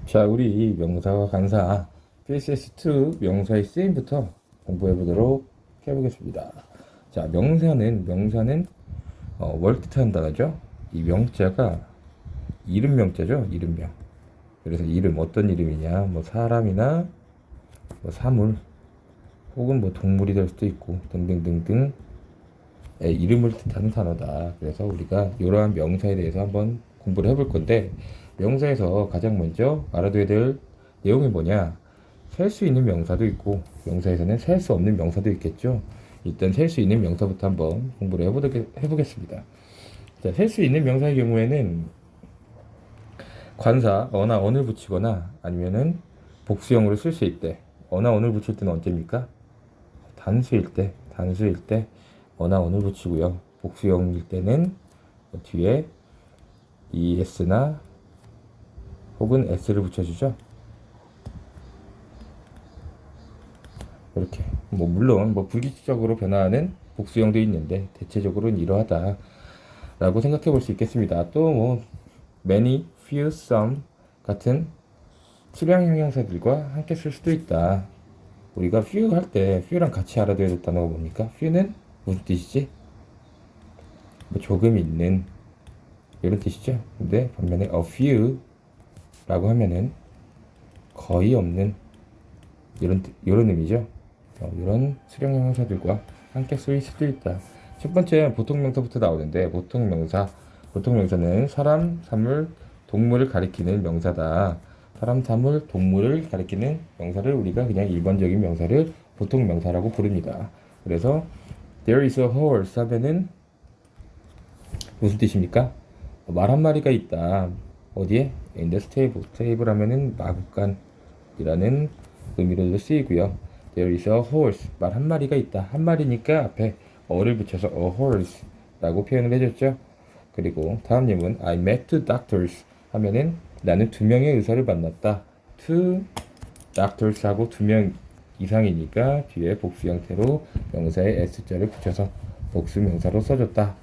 자, 우리 이 명사와 관사 PSS2 명사의 쓰임부터 공부해 보도록 해보겠습니다. 자, 명사는 뭘 뜻하는 단어죠? 이 명자가 이름 명자죠? 이름명. 그래서 이름 어떤 이름이냐? 뭐 사람이나 뭐 사물 혹은 뭐 동물이 될 수도 있고 등등등등 이름을 뜻하는 단어다. 그래서 우리가 이러한 명사에 대해서 한번 공부를 해볼 건데, 명사에서 가장 먼저 알아둬야 될 내용이 뭐냐? 셀 수 있는 명사도 있고 명사에서는 셀 수 없는 명사도 있겠죠. 일단 셀 수 있는 명사부터 한번 공부를 해보겠습니다. 자, 셀 수 있는 명사의 경우에는 관사 어나 언을 붙이거나 아니면은 복수형으로 쓸 수 있대. 어나 언을 붙일 때는 언제입니까? 단수일 때 어나 언을 붙이고요. 복수형일 때는 뒤에 es나 혹은 s를 붙여주죠. 이렇게 뭐 물론 뭐 불규칙적으로 변화하는 복수형도 있는데 대체적으로는 이러하다라고 생각해 볼 수 있겠습니다. 또 뭐 many, few, some 같은 수량 형용사들과 함께 쓸 수도 있다. 우리가 few 할 때 few랑 같이 알아둬야 될 단어가 뭡니까? few는 무슨 뜻이지? 뭐 조금 있는 이런 뜻이죠. 근데 반면에 a few 라고 하면은 거의 없는 이런 의미죠. 이런 수량 형용사들과 함께 쓰일 수도 있다. 첫 번째 보통명사부터 나오는데, 보통명사는 사람, 사물, 동물을 가리키는 명사다. 사람, 사물, 동물을 가리키는 명사를 우리가 그냥 일반적인 명사를 보통명사라고 부릅니다. 그래서 there is a horse 하면은 무슨 뜻입니까? 말 한 마리가 있다. 어디에? in the stable. stable 하면은 마구간이라는 의미로도 쓰이고요. There is a horse. 말 한 마리가 있다. 한 마리니까 앞에 어를 붙여서 a horse 라고 표현을 해줬죠. 그리고 다음 예문 I met two doctors 하면은 나는 두 명의 의사를 만났다. two doctors 하고 두 명 이상이니까 뒤에 복수 형태로 명사에 s자를 붙여서 복수 명사로 써줬다.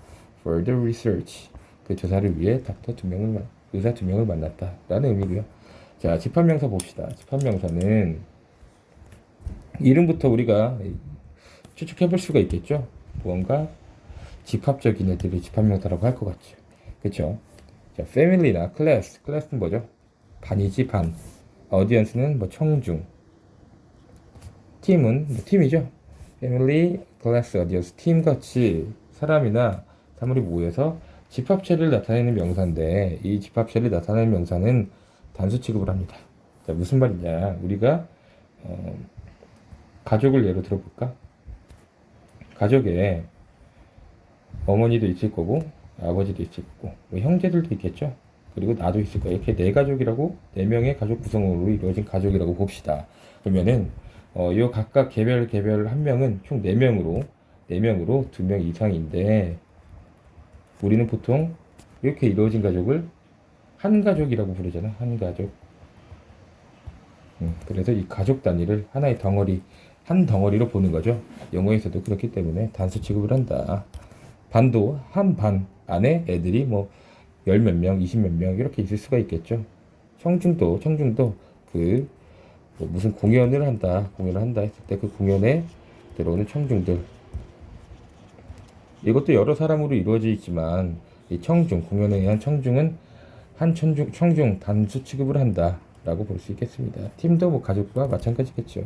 For the research. 그 조사를 위해 의사 두 명을 만났다 라는 의미고요. 자, 집합명사 봅시다. 집합명사는 이름부터 우리가 추측해 볼 수가 있겠죠. 무언가 집합적인 애들이 집합명사라고 할 것 같죠. 그렇죠? 자, family나 class는 뭐죠? 반이지, 반. audience는 뭐 청중. 팀은 뭐 팀이죠. family, class, audience, 팀 같이 사람이나 사물이 모여서 집합체를 나타내는 명사인데, 이 집합체를 나타내는 명사는 단수 취급을 합니다. 자, 무슨 말이냐? 우리가 가족을 예로 들어볼까? 가족에 어머니도 있을 거고 아버지도 있을 거고 뭐 형제들도 있겠죠. 그리고 나도 있을 거예요. 이렇게 네 가족이라고, 네 명의 가족 구성으로 이루어진 가족이라고 봅시다. 그러면은 이 각각 개별 한 명은 총 4명으로 2명 이상인데, 우리는 보통 이렇게 이루어진 가족을 한 가족이라고 부르잖아. 한 가족. 그래서 이 가족 단위를 하나의 한 덩어리로 보는 거죠. 영어에서도 그렇기 때문에 단수 취급을 한다. 반도 한 반 안에 애들이 뭐 열 몇 명, 20 몇 명 이렇게 있을 수가 있겠죠. 청중도 그 뭐 무슨 공연을 한다 했을 때 그 공연에 들어오는 청중들, 이것도 여러 사람으로 이루어져 있지만 이 공연에 의한 청중은 한 청중 단수 취급을 한다라고 볼 수 있겠습니다. 팀도 뭐 가족과 마찬가지겠죠.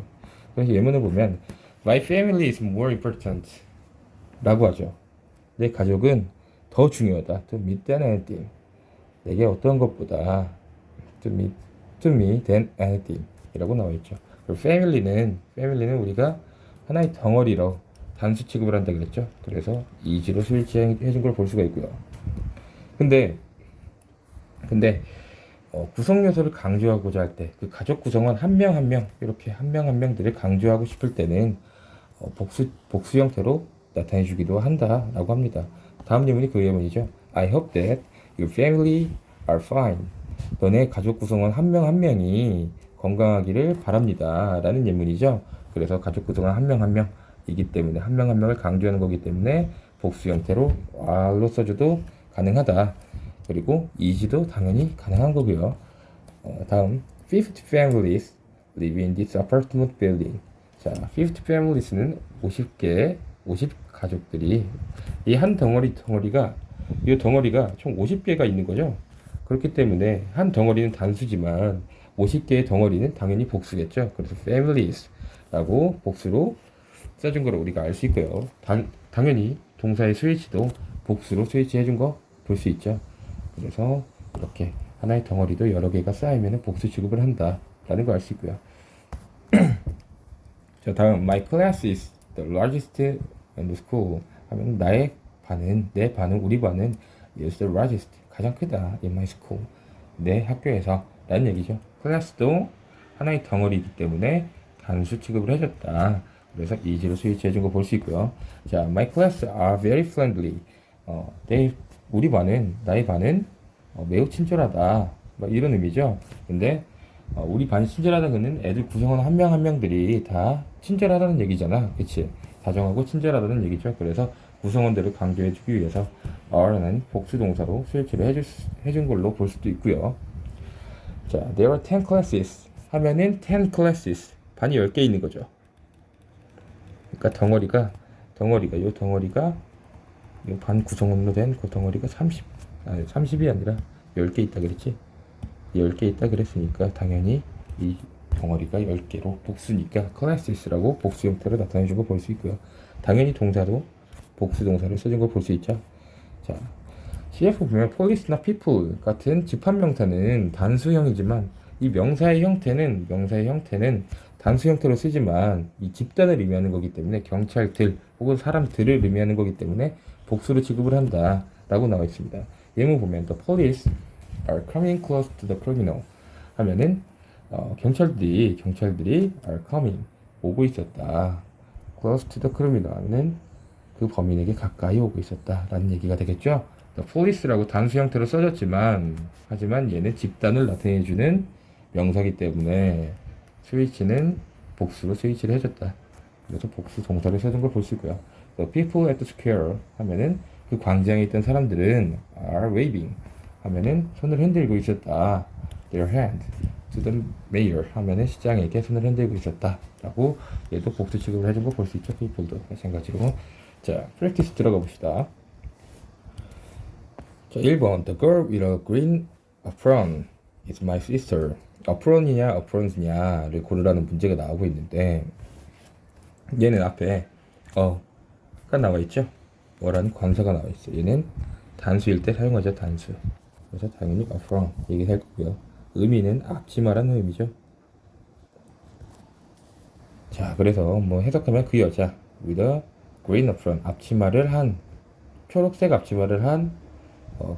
그래서 예문을 보면 My family is more important 라고 하죠. 내 가족은 더 중요하다. To me than anything. 내게 어떤 것보다 to me than anything 이라고 나와 있죠. 그리고 family는 우리가 하나의 덩어리로 단수 취급을 한다 그랬죠. 그래서 이지로 스위치해 준 걸 볼 수가 있고요. 근데 구성 요소를 강조하고자 할 때, 그 가족 구성원 한 명 한 명 이렇게 한 명 한 명들을 강조하고 싶을 때는 복수 형태로 나타내 주기도 한다라고 합니다. 다음 예문이 그 예문이죠. I hope that your family are fine. 너네 가족 구성원 한 명 한 명이 건강하기를 바랍니다 라는 예문이죠. 그래서 가족 구성원 한 명 한 명이기 때문에 한 명 한 명을 강조하는 거기 때문에 복수 형태로 are로 써줘도 가능하다. 그리고 is도 당연히 가능한 거고요. 다음 50 families live in this apartment building. 자, 50 families는 50 가족들이 이 한 덩어리가 이 덩어리가 총 50개가 있는 거죠. 그렇기 때문에 한 덩어리는 단수지만 50개의 덩어리는 당연히 복수겠죠. 그래서 families라고 복수로 써준 걸 우리가 알 수 있고요. 당연히 동사의 스위치도 복수로 스위치 해준 거 볼 수 있죠. 그래서 이렇게 하나의 덩어리도 여러 개가 쌓이면 복수 취급을 한다라는 걸 알 수 있고요. 자, 다음 my class is the largest in the school 하면 내 반은 우리 반은 is the largest 가장 크다 in my school 내 학교에서 라는 얘기죠. 클래스도 하나의 덩어리이기 때문에 단수 취급을 해줬다. 그래서 이지로 스위치 해준 거 볼 수 있고요. 자, my class are very friendly. 나의 반은 매우 친절하다. 뭐 이런 의미죠. 근데 우리 반이 친절하다는 것은 애들 구성원 한 명 한 명들이 다 친절하다는 얘기잖아. 그치? 다정하고 친절하다는 얘기죠. 그래서 구성원들을 강조해주기 위해서 are는 복수 동사로 스위치를 해준 걸로 볼 수도 있고요. 자, there are 10 classes 하면은 10 classes 반이 10개 있는 거죠. 그러니까 덩어리가 이 반 구성원으로 된 그 덩어리가 30이 아니라 10개 있다 그랬지? 10개 있다 그랬으니까 당연히 이 덩어리가 10개로 복수니까 classes라고 복수 형태로 나타내준 거 볼 수 있고요. 당연히 동사도 복수 동사를 써준 걸 볼 수 있죠. 자, CF 보면 police나 people 같은 집합명사는 단수형이지만 이 명사의 형태는 단수 형태로 쓰지만 이 집단을 의미하는 거기 때문에 경찰들 혹은 사람들을 의미하는 거기 때문에 복수로 취급을 한다 라고 나와 있습니다. 예문 보면 the police are coming close to the criminal 하면은 경찰들이 are coming 오고 있었다. close to the criminal 하면은 그 범인에게 가까이 오고 있었다 라는 얘기가 되겠죠. the police라고 단수 형태로 써졌지만 하지만 얘는 집단을 나타내주는 명사기 때문에 스위치는 복수로 스위치를 해줬다. 그래서 복수 동사를 써준 걸 볼 수 있고요. The people at the square 하면은 그 광장에 있던 사람들은 are waving 하면은 손을 흔들고 있었다. Their hand to the mayor 하면은 시장에게 손을 흔들고 있었다. 라고 얘도 복수 취급을 해준 거 볼 수 있죠. people도 마찬가지로. 자, practice 들어가 봅시다. 자, 1번 The girl with a green apron is my sister. apron이냐 approns냐를 고르라는 문제가 나오고 있는데 얘는 앞에 가 나와 있죠. 뭐라는 관사가 나와 있어요. 얘는 단수일 때 사용하죠. 단수. 그래서 당연히 apron 얘기할 거고요. 의미는 앞치마라는 의미죠. 자, 그래서 뭐 해석하면 그 여자 with a green apron 초록색 앞치마를 한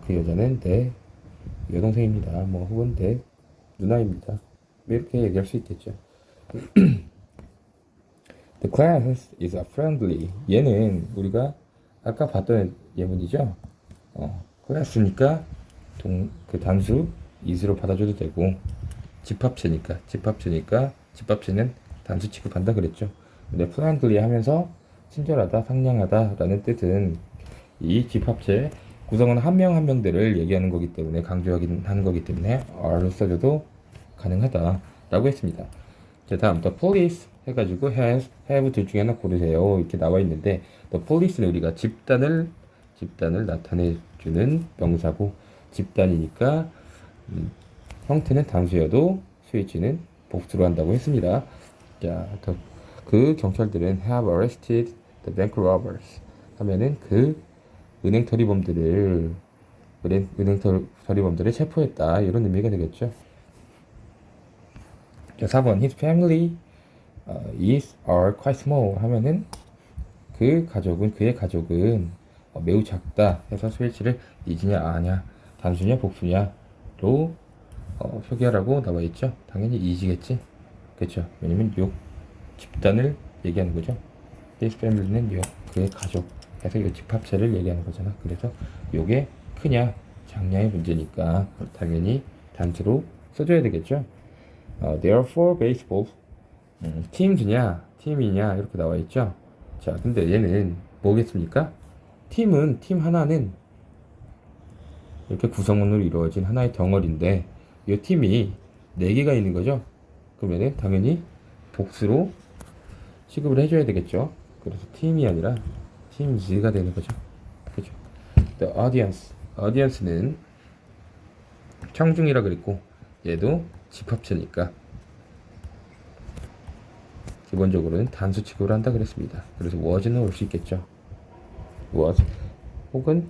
그 여자는 내 여동생입니다. 뭐 혹은 내 누나입니다. 이렇게 얘기할 수 있겠죠. The class is a friendly. 얘는 우리가 아까 봤던 예문이죠. class니까 그 단수 is로 받아줘도 되고 집합체는 단수 취급한다 그랬죠. 근데 friendly 하면서 친절하다, 상냥하다 라는 뜻은 이 집합체 구성원 한 명 한 명들을 얘기하는 거기 때문에 강조하는 거기 때문에 R로 써줘도 가능하다 라고 했습니다. 자, 다음 the police 해가지고 has, have 둘 중에 하나 고르세요 이렇게 나와 있는데 the police는 우리가 집단을 나타내주는 명사고 집단이니까 형태는 단수여도 스위치는 복수로 한다고 했습니다. 자, 그 경찰들은 have arrested the bank robbers 하면은 그 은행 처리범들을 체포했다 이런 의미가 되겠죠. 자, 4번 his family are quite small 하면은 그의 가족은 매우 작다 해서 스위치를 is냐 아냐 단수냐 복수냐로 표기하라고 나와 있죠. 당연히 is겠지. 그렇죠. 왜냐면 요 집단을 얘기하는 거죠. his family는 그의 가족 해서 이 집합체를 얘기하는 거잖아. 그래서 요게 크냐 작냐의 문제니까 당연히 단수로 써줘야 되겠죠. There are 4 baseballs. 팀이냐 이렇게 나와 있죠. 자, 근데 얘는 뭐겠습니까? 팀 하나는 이렇게 구성원으로 이루어진 하나의 덩어리인데 이 팀이 4개가 있는 거죠. 그러면은 당연히 복수로 취급을 해줘야 되겠죠. 그래서 팀이 아니라 팀즈가 되는 거죠. 그죠? The audience. audience는 청중이라 그랬고 얘도 집합체니까 기본적으로는 단수 취급을 한다 그랬습니다. 그래서 was는 올 수 있겠죠. was 혹은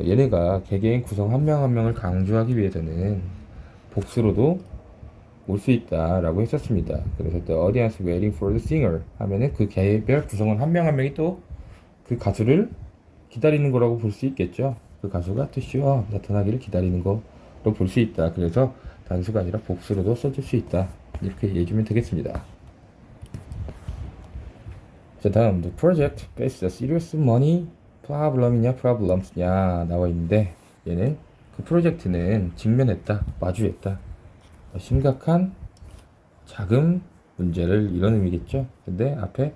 얘네가 개개인 구성 한 명 한 명을 강조하기 위해서는 복수로도 올 수 있다라고 했었습니다. 그래서 the audience waiting for the singer 하면은 그 개별 구성원 한 명 한 명이 또 그 가수를 기다리는 거라고 볼 수 있겠죠. 그 가수가 to show up, 나타나기를 기다리는 거로 볼 수 있다. 그래서 단수가 아니라 복수로도 써줄 수 있다. 이렇게 얘기해주면 되겠습니다. 자, 다음 the project faces a serious money problem이냐 problems냐 나와 있는데 얘는 그 프로젝트는 직면했다, 마주했다, 심각한 자금 문제를 이런 의미겠죠. 근데 앞에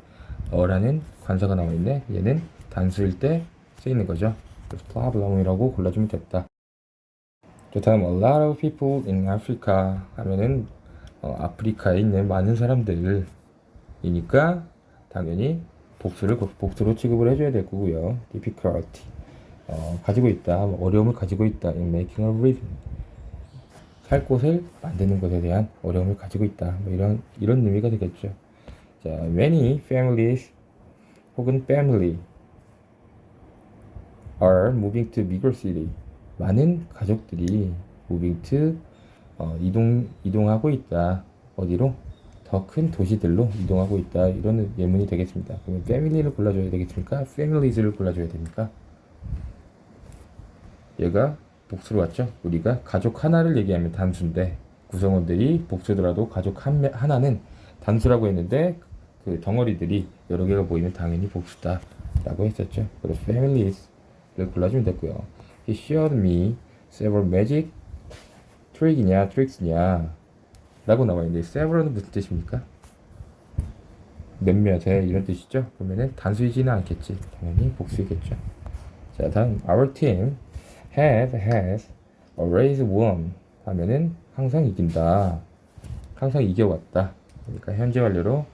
어라는 관사가 나와 있네. 얘는 단수일 때 쓰이는 거죠. 그래서 problem이라고 골라주면 됐다. 자, 다음 a lot of people in Africa 하면은 아프리카에 있는 많은 사람들이니까 당연히 복수로 취급을 해줘야 될 거고요. difficulty 가지고 있다, 어려움을 가지고 있다 in making a living 살 곳을 만드는 것에 대한 어려움을 가지고 있다. 뭐 이런 의미가 되겠죠. 자, many families 혹은 family are moving to bigger city. 많은 가족들이 moving to 이동하고 있다. 어디로? 더 큰 도시들로 이동하고 있다. 이런 예문이 되겠습니다. 그러면 family를 골라줘야 되겠습니까? families를 골라줘야 됩니까? 얘가 복수로 왔죠. 우리가 가족 하나를 얘기하면 단수인데 구성원들이 복수더라도 가족 하나는 단수라고 했는데 그 덩어리들이 여러 개가 보이면 당연히 복수다 라고 했었죠. 그래서 families를 골라주면 됐고요. He showed me several magic trick이냐 tricks냐 라고 나와 있는데 several은 무슨 뜻입니까? 몇몇의 이런 뜻이죠. 그러면은 단수이지는 않겠지. 당연히 복수이겠죠. 자, 다음 our team has always won 하면은 항상 이긴다, 항상 이겨왔다. 그러니까 현재 완료로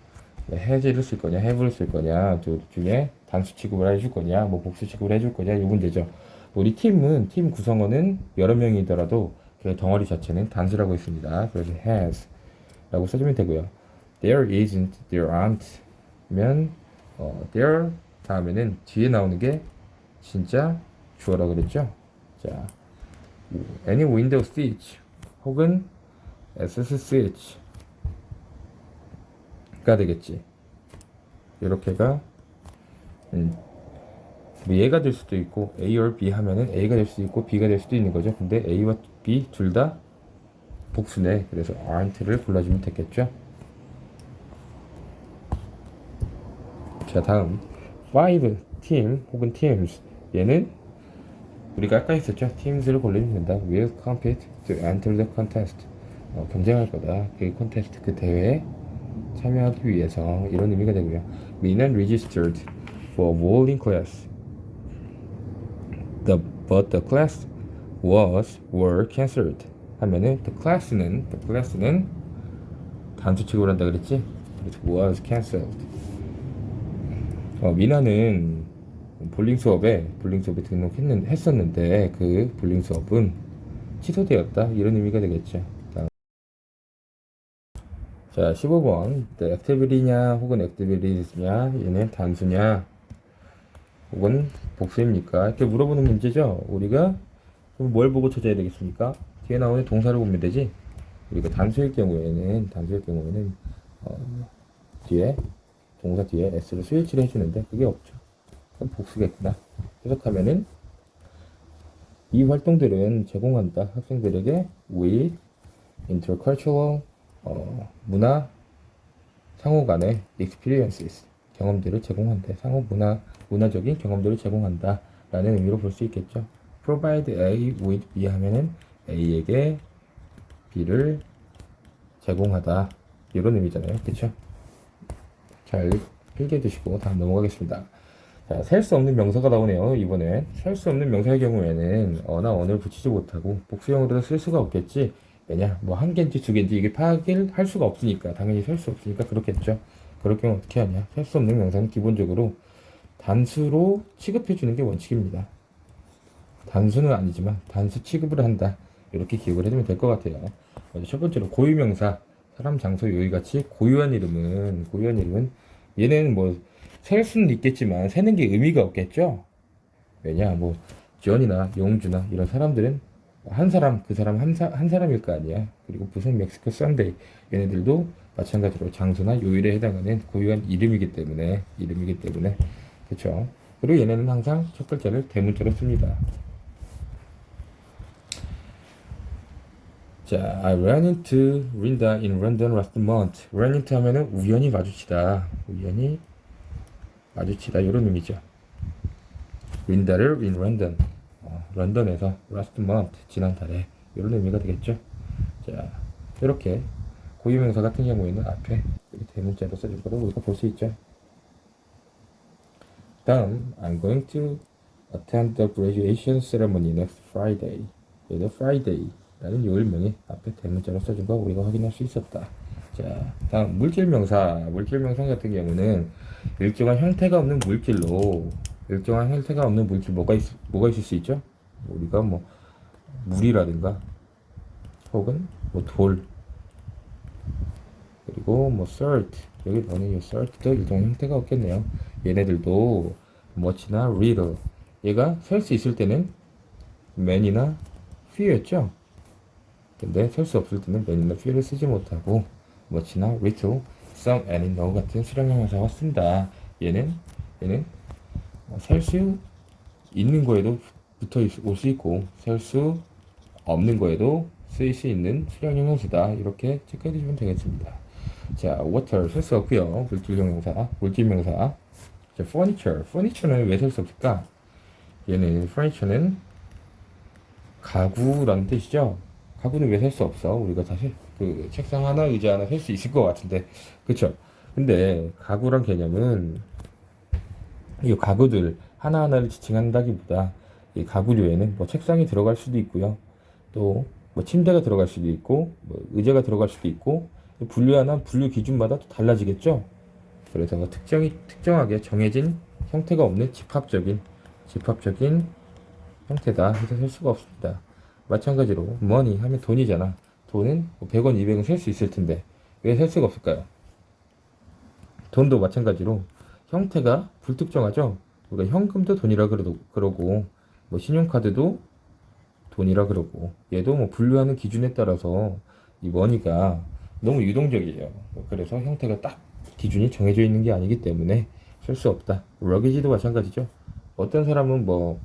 has를 쓸 거냐 have를 쓸 거냐 둘 중에 단수 취급을 해줄 거냐 뭐 복수 취급을 해줄 거냐 이 문제죠. 우리 팀은 팀 구성원은 여러 명이더라도 그 덩어리 자체는 단수라고 했습니다. 그래서 has 라고 써주면 되고요. there isn't, there aren't 면 there 다음에는 뒤에 나오는 게 진짜 주어라 그랬죠. 자, any window switch 혹은 SS switch가 되겠지. 이렇게가 뭐 얘가 될 수도 있고 A or B 하면은 A가 될 수도 있고 B가 될 수도 있는 거죠. 근데 A와 B 둘 다 복수네. 그래서 aren't를 골라주면 되겠죠. 자, 다음 five team 혹은 teams 얘는 우리가 아까 했었죠. teams를 골라주면 된다. will compete to enter the contest 경쟁할 거다. 그 콘테스트 그 대회에 참여하기 위해서 이런 의미가 되고요. Min은 registered for bowling class. But the class were cancelled. 하면은 the class는 단수 취급을 한다 그랬지. 그래서 was cancelled. 미나는 볼링 수업에 등록했었는데 그 볼링 수업은 취소되었다. 이런 의미가 되겠죠. 자, 15번 activity냐 혹은 activities냐 얘는 단수냐 혹은 복수입니까? 이렇게 물어보는 문제죠. 우리가 그럼 뭘 보고 찾아야 되겠습니까? 뒤에 나오는 동사를 보면 되지. 우리가 단수일 경우에는 뒤에 동사 뒤에 s를 스위치를 해주는데 그게 없죠. 그럼 복수겠구나. 해석하면은 이 활동들은 제공한다. 학생들에게 with intercultural 문화 상호 간의 experiences 경험들을 제공한다. 상호 문화적인 경험들을 제공한다 라는 의미로 볼 수 있겠죠. provide A with B 하면은 A에게 B를 제공하다 이런 의미잖아요. 그쵸? 잘 필기해 두시고 다음 넘어가겠습니다. 자, 셀 수 없는 명사가 나오네요. 이번에 셀 수 없는 명사의 경우에는 어나 언을 붙이지 못하고 복수형으로 쓸 수가 없겠지. 왜냐? 뭐 한 개인지 두 개인지 이게 파악을 할 수가 없으니까 당연히 셀 수 없으니까 그렇겠죠. 그럴 경우 어떻게 하냐? 셀 수 없는 명사는 기본적으로 단수로 취급해 주는 게 원칙입니다. 단수는 아니지만 단수 취급을 한다. 이렇게 기억을 해두면 될 것 같아요. 먼저 첫 번째로 고유명사, 사람, 장소, 요의 같이 고유한 이름은 얘는 뭐 셀 수는 있겠지만 세는 게 의미가 없겠죠. 왜냐, 뭐 존이나 용주나 이런 사람들은 한 사람 그 사람 한 사람일 거 아니야. 그리고 부산 멕시코 썬데이 얘네들도 마찬가지로 장소나 요일에 해당하는 고유한 이름이기 때문에 그렇죠. 그리고 얘네는 항상 첫 글자를 대문자로 씁니다. 자, I ran into Linda in London last month. run into 하면은 우연히 마주치다 이런 의미죠. 린다를 in London, 런던에서 last month, 지난달에 이런 의미가 되겠죠. 자, 이렇게 고유명사 같은 경우에는 앞에 이렇게 대문자로 써줄 거를 우리가 볼 수 있죠. 다음, I'm going to attend the graduation ceremony next Friday. 얘도 Friday라는 요일명이 앞에 대문자로 써준 거 우리가 확인할 수 있었다. 자, 다음 물질명사 같은 경우는 일정한 형태가 없는 물질 뭐가 있을 수 있죠? 우리가 뭐 물이라든가 혹은 뭐 돌, 그리고 뭐 salt, 여기 나오는 이 salt도 일정한 형태가 없겠네요. 얘네들도 much나 little, 얘가 셀 수 있을 때는 man이나 few였죠. 근데 셀 수 없을 때는 man이나 few를 쓰지 못하고 much나 little, some, any, no 같은 수량형용사와 쓴다. 얘는 셀 수 있는 거에도 붙어 올 수 있고 셀 수 없는 거에도 쓰일 수 있는 수량형용사다. 이렇게 체크해 주시면 되겠습니다. 자, water 셀 수 없고요. 물질명사. 자, furniture는 왜 셀 수 없을까? furniture는 가구라는 뜻이죠. 가구는 왜 셀 수 없어? 우리가 사실 그 책상 하나, 의자 하나 셀 수 있을 것 같은데, 그쵸? 근데 가구란 개념은 이 가구들 하나하나를 지칭한다기보다 이 가구류에는 뭐 책상이 들어갈 수도 있고요. 또 뭐 침대가 들어갈 수도 있고, 뭐 의자가 들어갈 수도 있고, 분류하는 분류 기준마다 또 달라지겠죠. 그래서 뭐 특정하게 정해진 형태가 없는 집합적인 형태다 해서 셀 수가 없습니다. 마찬가지로 money 하면 돈이잖아. 돈은 뭐 100원, 200원 셀 수 있을 텐데 왜 셀 수가 없을까요? 돈도 마찬가지로 형태가 불특정하죠. 우리가 현금도 돈이라 그러고 뭐 신용카드도 돈이라 그러고 얘도 뭐 분류하는 기준에 따라서 이 money가 너무 유동적이에요. 그래서 형태가 딱 기준이 정해져 있는 게 아니기 때문에 셀 수 없다. 러기지도 마찬가지죠. 어떤 사람은 뭐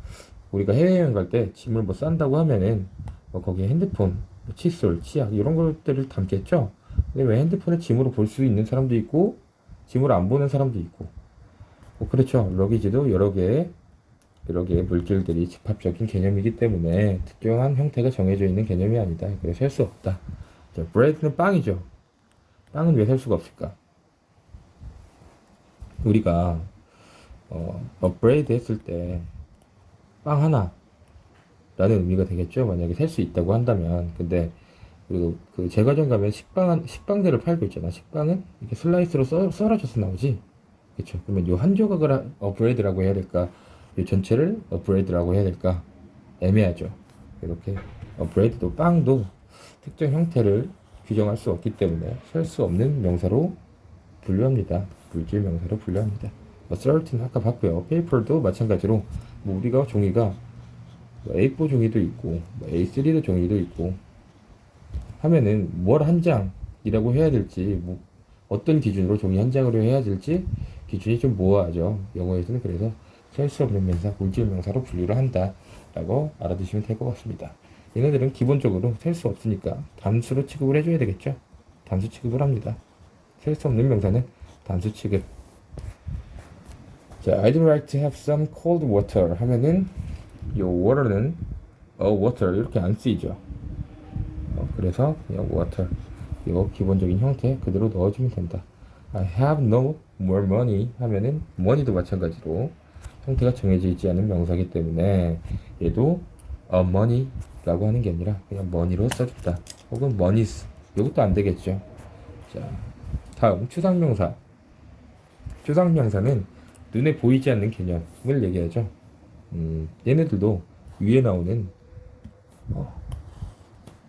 우리가 해외여행 갈 때 짐을 뭐 싼다고 하면은 뭐 거기에 핸드폰, 뭐 칫솔, 치약 이런 것들을 담겠죠. 근데 왜 핸드폰을 짐으로 볼 수 있는 사람도 있고 짐으로 안 보는 사람도 있고 뭐 그렇죠. 러기지도 여러 개의 물질들이 집합적인 개념이기 때문에 특정한 형태가 정해져 있는 개념이 아니다. 그래서 셀 수 없다. 자, bread는 빵이죠. 빵은 왜 셀 수가 없을까? 우리가 upgrade 했을 때 빵 하나 라는 의미가 되겠죠. 만약에 셀 수 있다고 한다면. 근데 그리고 그 제과점 가면 식빵들을 팔고 있잖아. 식빵은 이렇게 슬라이스로 썰어져서 나오지. 그렇죠. 그러면 요 한 조각을 upgrade라고 해야 될까? 이 전체를 upgrade라고 해야 될까? 애매하죠. 이렇게 upgrade도 빵도 특정 형태를 규정할 수 없기 때문에 셀 수 없는 명사로 분류합니다. 물질 명사로 분류합니다. 뭐 certain 아까 봤고요. paper도 마찬가지로 뭐 우리가 종이가 뭐 A4 종이도 있고 뭐 A3도 종이도 있고 하면은 뭘 한 장이라고 해야 될지 뭐 어떤 기준으로 종이 한 장으로 해야 될지 기준이 좀 모호하죠. 영어에서는 그래서 셀 수 없는 명사, 물질 명사로 분류를 한다라고 알아두시면 될 것 같습니다. 얘네들은 기본적으로 셀 수 없으니까 단수로 취급을 해줘야 되겠죠. 단수 취급을 합니다. 셀 수 없는 명사는 단수 취급. 자, I'd like to have some cold water 하면은 요 water는 water 이렇게 안 쓰이죠. 그래서 그냥 water 요 기본적인 형태 그대로 넣어주면 된다. I have no more money 하면은 money도 마찬가지로 형태가 정해져 있지 않은 명사이기 때문에 얘도 money라고 하는 게 아니라 그냥 money로 써준다. 혹은 monies. 이것도 안 되겠죠. 자, 다음 추상명사. 추상명사는 눈에 보이지 않는 개념을 얘기하죠. 얘네들도 위에 나오는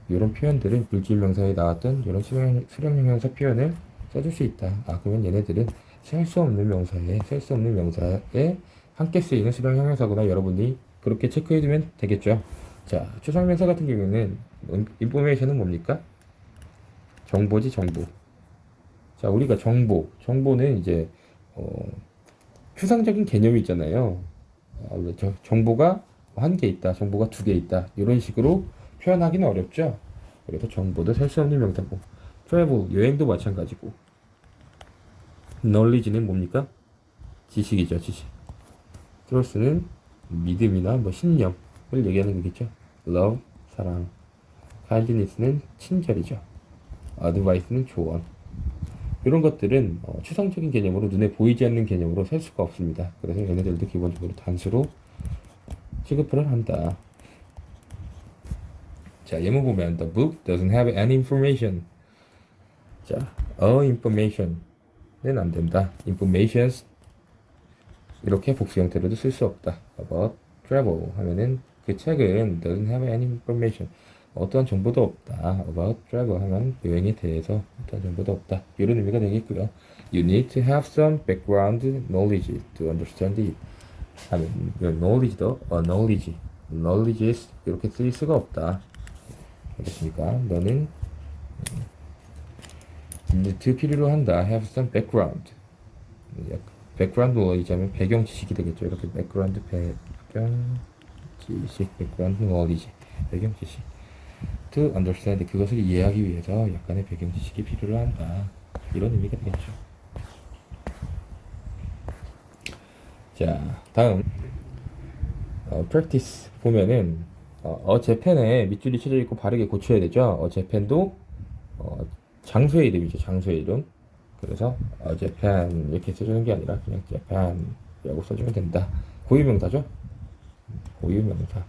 이런 표현들은 물질명사에 나왔던 이런 수량명사 표현을 써줄 수 있다. 그러면 얘네들은 셀 수 없는 명사에 함께 쓰이는 수량형용사구나. 여러분이 그렇게 체크해두면 되겠죠. 자, 추상명사 같은 경우에는 인포메이션은 뭡니까? 정보지, 정보. 자, 우리가 정보는 이제 추상적인 개념이 있잖아요. 정보가 한 개 있다, 정보가 두 개 있다, 이런 식으로 표현하기는 어렵죠. 그래서 정보도 셀 수 없는 명사고, travel, 여행도 마찬가지고, knowledge는 뭡니까? 지식이죠, 지식. trust는 믿음이나 뭐 신념을 얘기하는 거겠죠. love, 사랑. kindness는 친절이죠. advice는 조언. 이런 것들은 추상적인 개념으로 눈에 보이지 않는 개념으로 셀 수가 없습니다. 그래서 얘네들도 기본적으로 단수로 취급을 한다. 자, 예문 보면 the book doesn't have any information. 자, information은 안 된다. informations 이렇게 복수 형태로도 쓸 수 없다. about travel 하면은 그 책은 doesn't have any information. 어떠한 정보도 없다. about travel 하면 여행에 대해서 어떠한 정보도 없다. 이런 의미가 되겠고요. You need to have some background knowledge to understand it. 하면 knowledge도 knowledges 이렇게 쓰일 수가 없다. 알겠습니까? 너는 need 필요로 한다. have some background. background knowledge 하면 배경 지식이 되겠죠. 이렇게 background 배경 지식, background knowledge 배경 지식. to understand 그것을 이해하기 위해서 약간의 배경 지식이 필요로 한다. 이런 의미가 되겠죠. 자, 다음 practice 보면은 제 펜에 밑줄이 쳐져 있고 바르게 고쳐야 되죠. 제 펜도 장소의 이름이죠. 장소의 이름. 그래서 재팬 이렇게 써주는 게 아니라 그냥 재팬이라고 써주면 된다. 고유명사죠. 고유명사.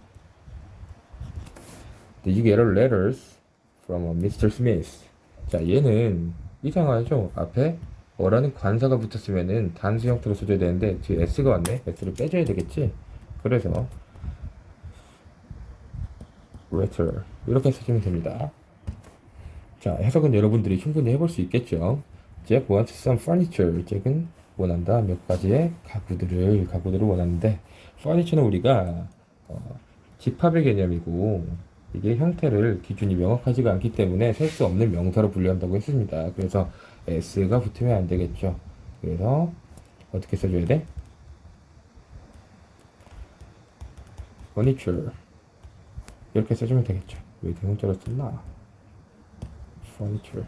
Did you get a letters from Mr. Smith? 자, 얘는 이상하죠. 앞에 어라는 관사가 붙었으면은 단수 형태로 써줘야 되는데 뒤에 s가 왔네. s를 빼줘야 되겠지. 그래서 letter 이렇게 써주면 됩니다. 자, 해석은 여러분들이 충분히 해볼 수 있겠죠. Jeff wants some furniture. 잭은 원한다. 몇 가지의 가구들을 원하는데, furniture는 우리가 집합의 개념이고, 이게 형태를 기준이 명확하지가 않기 때문에 셀 수 없는 명사로 분류한다고 했습니다. 그래서 s가 붙으면 안 되겠죠. 그래서 어떻게 써줘야 돼? furniture 이렇게 써주면 되겠죠. 왜 대문자로 썼나? furniture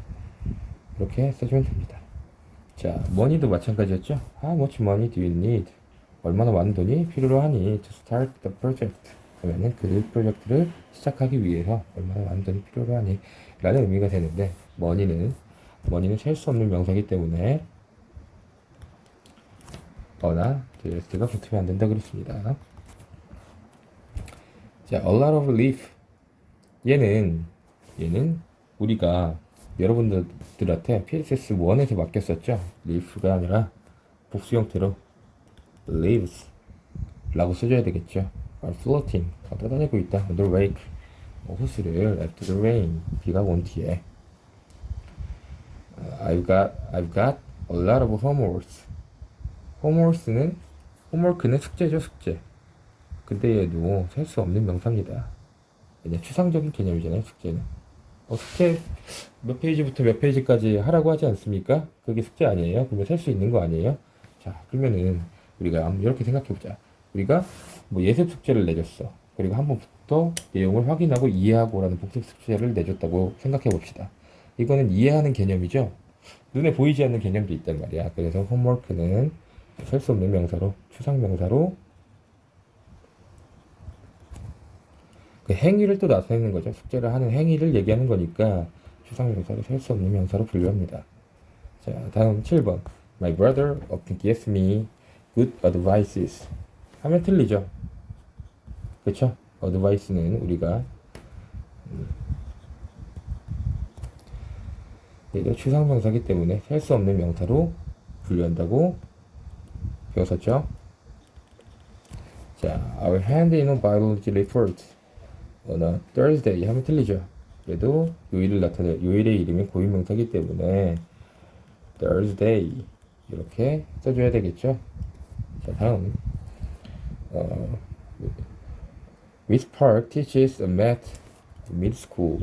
이렇게 써주면 됩니다. 자, money도 마찬가지였죠. How much money do you need? 얼마나 많은 돈이 필요로 하니? To start the project. 그러면은 그 프로젝트를 시작하기 위해서 얼마나 많은 돈이 필요로 하니? 라는 의미가 되는데, money는 셀 수 없는 명사이기 때문에 어나 s가 붙으면 안 된다 그랬습니다. 자, a lot of leaf. 얘는 우리가 여러분들한테 PSS 1에서 맡겼었죠. leaf가 아니라 복수 형태로 leaves 라고 써줘야 되겠죠. are floating, 떠다니고 있다. on the lake, 호수를 after the rain, 비가 온 뒤에. I've got a lot of homeworks. homework는 숙제죠, 숙제. 근데 얘도 셀 수 없는 명사입니다. 그냥 추상적인 개념이잖아요, 숙제는. 숙제 몇 페이지부터 몇 페이지까지 하라고 하지 않습니까? 그게 숙제 아니에요? 그러면 셀 수 있는 거 아니에요? 자, 그러면은 우리가 이렇게 생각해보자. 우리가 뭐 예습 숙제를 내줬어. 그리고 한 번부터 내용을 확인하고 이해하고라는 복습 숙제를 내줬다고 생각해봅시다. 이거는 이해하는 개념이죠? 눈에 보이지 않는 개념도 있단 말이야. 그래서 홈워크는 셀 수 없는 명사로, 추상명사로 그 행위를 또 나타내는 거죠. 숙제를 하는 행위를 얘기하는 거니까 추상명사로 셀 수 없는 명사로 분류합니다. 자, 다음 7번. My brother often gives me good advices. 하면 틀리죠. 그쵸? advice는 우리가 얘도 추상명사기 때문에 셀 수 없는 명사로 분류한다고 배웠었죠. 자, our hand in a biology report on a Thursday 하면 틀리죠. 그래도 요일의 이름이 고유명사기 때문에 Thursday 이렇게 써줘야 되겠죠. 자, 다음 Which part teaches a math mid school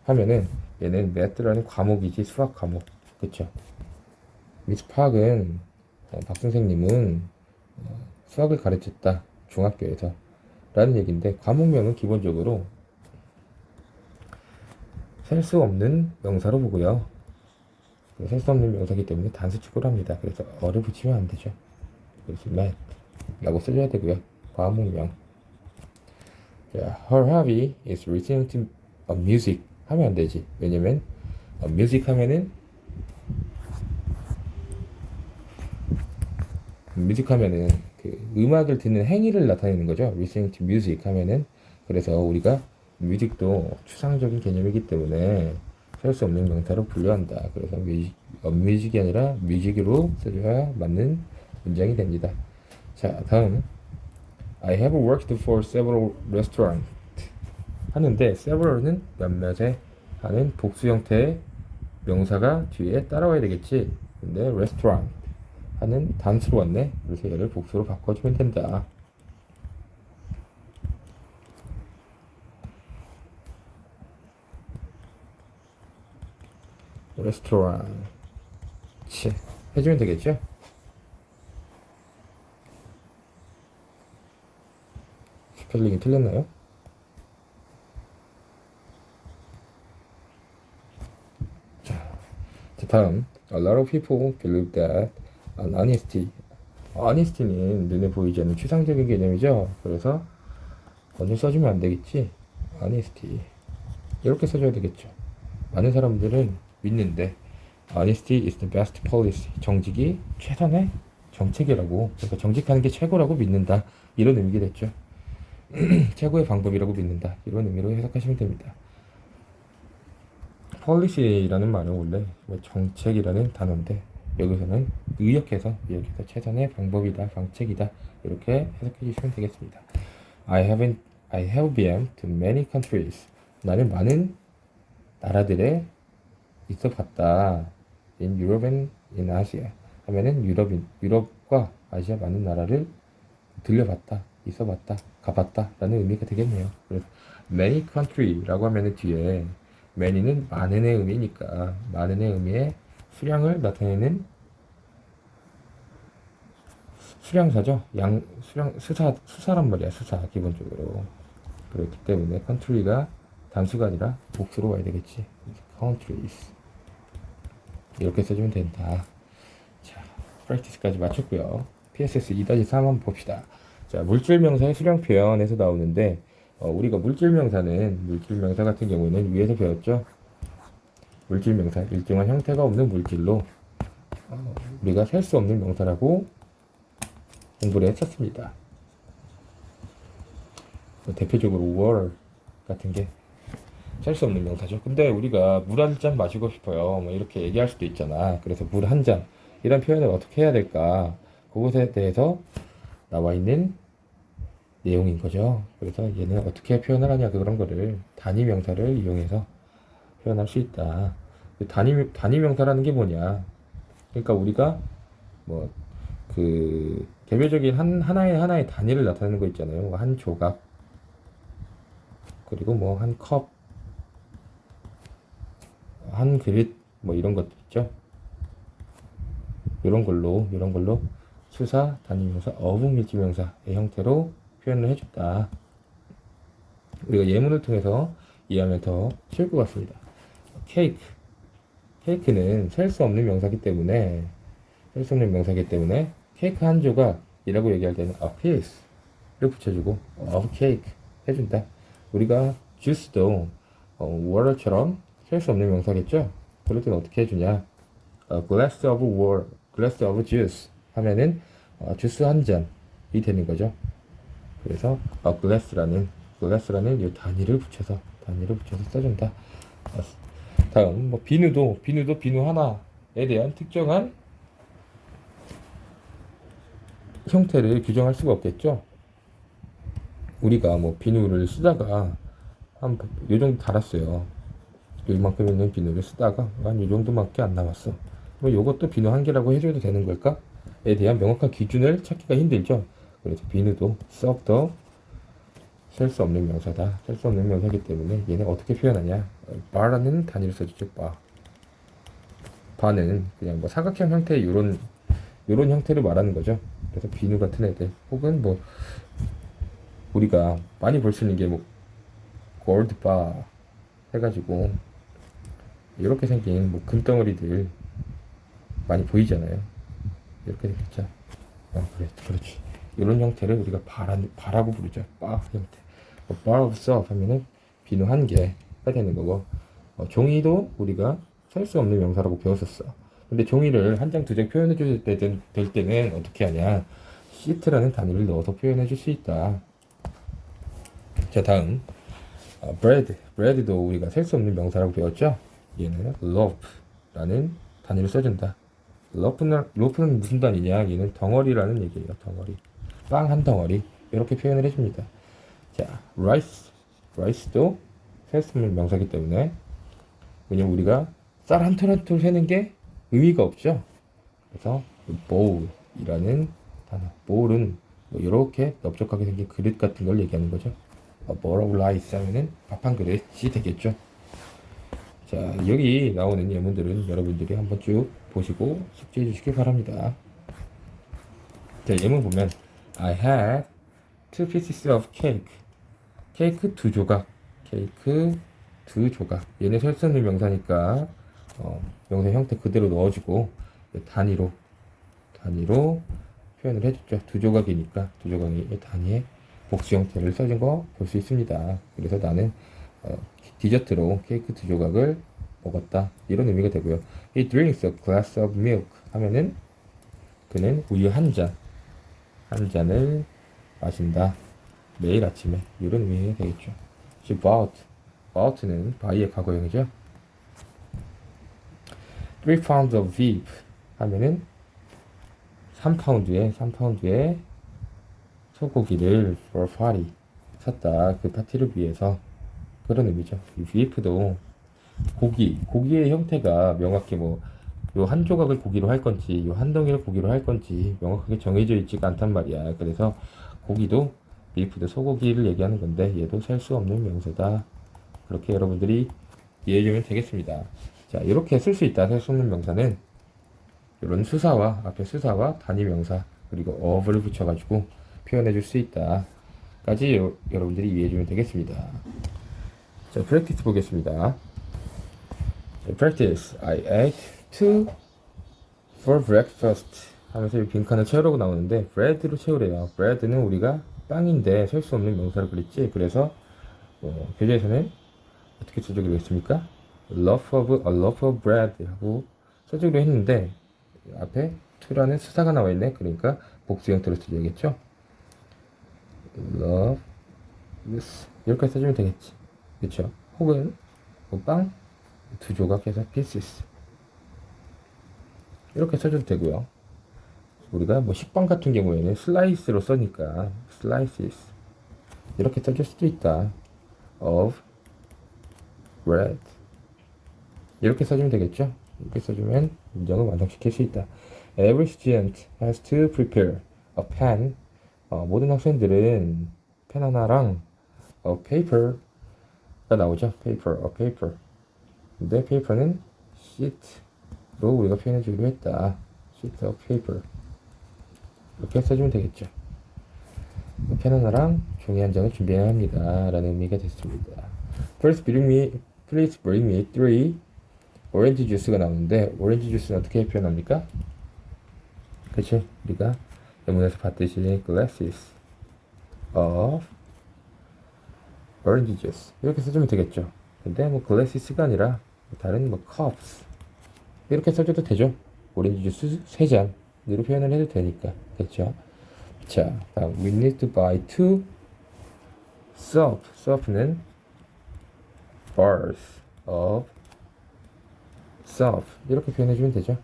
하면은 얘는 math라는 과목이지 수학 과목, 그쵸? Which part은 박 선생님은 수학을 가르쳤다 중학교에서 라는 얘기인데, 과목명은 기본적으로 셀 수 없는 명사로 보고요. 셀 수 없는 명사이기 때문에 단수 취급을 합니다. 그래서 어를 붙이면 안 되죠. 그래서 math 라고 써줘야 되고요. 과목명. 자, her hobby is listening to music 하면 안 되지. 왜냐면 music 하면은 그 음악을 듣는 행위를 나타내는 거죠. listening to music 하면은. 그래서 우리가 뮤직도 추상적인 개념이기 때문에 셀 수 없는 명사로 분류한다. 그래서 뮤직이 아니라 뮤직으로 써줘야 맞는 문장이 됩니다. 자, 다음 I have worked for several restaurants 하는데, several은 몇몇에 하는 복수 형태의 명사가 뒤에 따라와야 되겠지. 근데 restaurant 하는 단수로 왔네. 그래서 얘를 복수로 바꿔주면 된다. 레스토랑 해주면 되겠죠? 스펠링이 틀렸나요? 자, 다음 A lot of people believe that an honesty는 눈에 보이지 않는 추상적인 개념이죠. 그래서 언제 써주면 안 되겠지? honesty 이렇게 써줘야 되겠죠. 많은 사람들은 믿는데 honesty is the best policy, 정직이 최선의 정책이라고, 그러니까 정직하는 게 최고라고 믿는다, 이런 의미겠죠. 최고의 방법이라고 믿는다, 이런 의미로 해석하시면 됩니다. policy라는 말은 원래 정책이라는 단어인데, 여기서는 의역해서 최선의 방법이다, 방책이다, 이렇게 해석해 주시면 되겠습니다. I have been to many countries. 나는 많은 나라들에 있어 봤다. In Europe and in Asia 하면은 유럽과 아시아 많은 나라를 들려봤다, 있어 봤다, 가봤다 라는 의미가 되겠네요. 그래서 many country라고 하면은 뒤에 many는 많은의 의미니까 많은의 의미의 수량을 나타내는 수량사죠. 수사란 말이야. 수사 기본적으로. 그렇기 때문에 country가 단수가 아니라 복수로 와야 되겠지. countries 이렇게 써주면 된다. 자, 프랙티스까지 마쳤고요. PSS 2-3 한번 봅시다. 자, 물질명사의 수량 표현에서 나오는데, 우리가 물질명사 같은 경우에는 위에서 배웠죠. 물질명사, 일정한 형태가 없는 물질로 우리가 셀 수 없는 명사라고 공부를 했었습니다. 대표적으로 water 같은 게 셀 수 없는 명사죠. 근데 우리가 물 한 잔 마시고 싶어요, 뭐 이렇게 얘기할 수도 있잖아. 그래서 물 한 잔 이런 표현을 어떻게 해야 될까, 그것에 대해서 나와 있는 내용인 거죠. 그래서 얘는 어떻게 표현을 하냐, 그런 거를 단위 명사를 이용해서 표현할 수 있다. 단위 명사라는 게 뭐냐, 그러니까 우리가 뭐 그 개별적인 하나의 단위를 나타내는 거 있잖아요. 한 조각, 그리고 뭐 한 컵, 한 그릇, 뭐 이런 것들 있죠. 이런 걸로 수사, 단위명사, 어분밀지명사의 형태로 표현을 해줬다. 우리가 예문을 통해서 이해하면 더 쉬울 것 같습니다. 케이크는 셀 수 없는 명사기 때문에 케이크 한 조각이라고 얘기할 때는 a piece를 붙여주고 of cake 해준다. 우리가 주스도 water처럼 셀 수 없는 명사겠죠. 그럴 때는 어떻게 해주냐, a glass of juice 하면은 주스 한 잔이 되는 거죠. 그래서 a glass라는 이 단위를 붙여서 써준다. 다음 뭐 비누도 비누 하나에 대한 특정한 형태를 규정할 수가 없겠죠. 우리가 뭐 비누를 쓰다가 한 요 정도 달았어요. 이만큼 있는 비누를 쓰다가 한 요 정도밖에 안 남았어. 뭐 요것도 비누 한 개라고 해줘도 되는 걸까?에 대한 명확한 기준을 찾기가 힘들죠. 그래서 비누도 썩더 셀 수 없는 명사다. 셀 수 없는 명사이기 때문에 얘는 어떻게 표현하냐? 바라는 단위를 써주죠. 바. 바는 그냥 뭐 사각형 형태의 요런 형태를 말하는 거죠. 그래서 비누 같은 애들 혹은 뭐 우리가 많이 볼 수 있는 게 뭐 골드 바 해가지고 이렇게 생긴 뭐 금덩어리들 많이 보이잖아요. 이렇게 생겼죠. 그래, 그렇지. 이런 형태를 우리가 바라고 부르죠. 바 형태. 뭐 bar of soap 하면은 비누 한 개가 되는 거고, 종이도 우리가 셀 수 없는 명사라고 배웠었어. 근데 종이를 한 장, 두 장 표현해 줄 될 때는 어떻게 하냐? 시트라는 단위를 넣어서 표현해 줄 수 있다. 자, 다음. bread도 우리가 셀 수 없는 명사라고 배웠죠? 얘는 loaf라는 단위를 써준다. loaf는 무슨 단위냐? 얘는 덩어리라는 얘기예요. 덩어리. 빵 한 덩어리. 이렇게 표현을 해줍니다. 자, rice도 셀 수 없는 명사이기 때문에 왜냐면 우리가 쌀 한 톨 한 톨 세는 게 의미가 없죠. 그래서 bowl이라는 단어. bowl은 뭐 이렇게 넓적하게 생긴 그릇 같은 걸 얘기하는 거죠. bowl of rice 하면은 밥 한 그릇이 되겠죠. 자, 여기 나오는 예문들은 여러분들이 한번 쭉 보시고 숙지해 주시기 바랍니다. 자, 예문 보면 I had two pieces of cake. 케이크 두 조각. 케이크 두 조각. 얘네 셀 수 없는 명사니까 명사 형태 그대로 넣어주고 단위로 표현을 해줬죠. 두 조각이니까 두 조각의 단위의 복수 형태를 써준 거 볼 수 있습니다. 그래서 나는 디저트로 케이크 두 조각을 먹었다. 이런 의미가 되고요. He drinks a glass of milk 하면은 그는 우유 한 잔을 마신다. 매일 아침에 이런 의미가 되겠죠. She bought는 buy의 과거형이죠. 3 pounds of beef 하면은 3파운드의 소고기를 for party 샀다. 그 파티를 위해서. 그런 의미죠. 이 beef도 고기의 형태가 명확히 뭐 요 한 조각을 고기로 할 건지 요 한 덩이를 고기로 할 건지 명확하게 정해져 있지가 않단 말이야. 그래서 고기도 비프도 소고기를 얘기하는 건데 얘도 셀 수 없는 명사다. 그렇게 여러분들이 이해해주면 되겠습니다. 자, 이렇게 쓸 수 있다. 셀 수 없는 명사는 이런 앞에 수사와 단위 명사 그리고 of를 붙여가지고 표현해줄 수 있다. 까지 여러분들이 이해해주면 되겠습니다. 자, practice 보겠습니다. Practice. I ate two for breakfast 하면서 이 빈칸을 채우라고 나오는데 bread로 채우래요. bread는 우리가 빵인데 셀 수 없는 명사를 그랬지. 그래서 교재에서는 어떻게 써주기로 했습니까? a loaf of bread 하고 써주기로 했는데 앞에 to라는 수사가 나와 있네. 그러니까 복수 형태로 써줘야겠죠. love this 이렇게 써주면 되겠지. 그렇죠? 혹은 빵 두 조각해서 pieces 이렇게 써줘도 되고요. 우리가 뭐 식빵 같은 경우에는 슬라이스로 써니까 slices 이렇게 써줄 수도 있다. of bread 이렇게 써주면 되겠죠. 이렇게 써주면 문장을 완성시킬 수 있다. Every student has to prepare a pen. 모든 학생들은 펜 하나랑 a paper가 나오죠. a paper. 근데 paper는 sheet로 우리가 표현해 주기로 했다. sheet of paper 이렇게 써주면 되겠죠. 펜 하나랑 종이 한 장을 준비해야 합니다. 라는 의미가 됐습니다. Please bring me 3 오렌지 주스가 나오는데 오렌지 주스는 어떻게 표현합니까? 그치? 우리가 예문에서 봤듯이 glasses of orange juice 이렇게 써주면 되겠죠. 근데 뭐 glasses가 아니라 다른 뭐 cups 이렇게 써줘도 되죠. 오렌지 주스 3잔으로 표현을 해도 되니까. 그렇죠? 자, 다음 we need to buy 2 soap는 bars of soft 이렇게 표현해주면 되죠.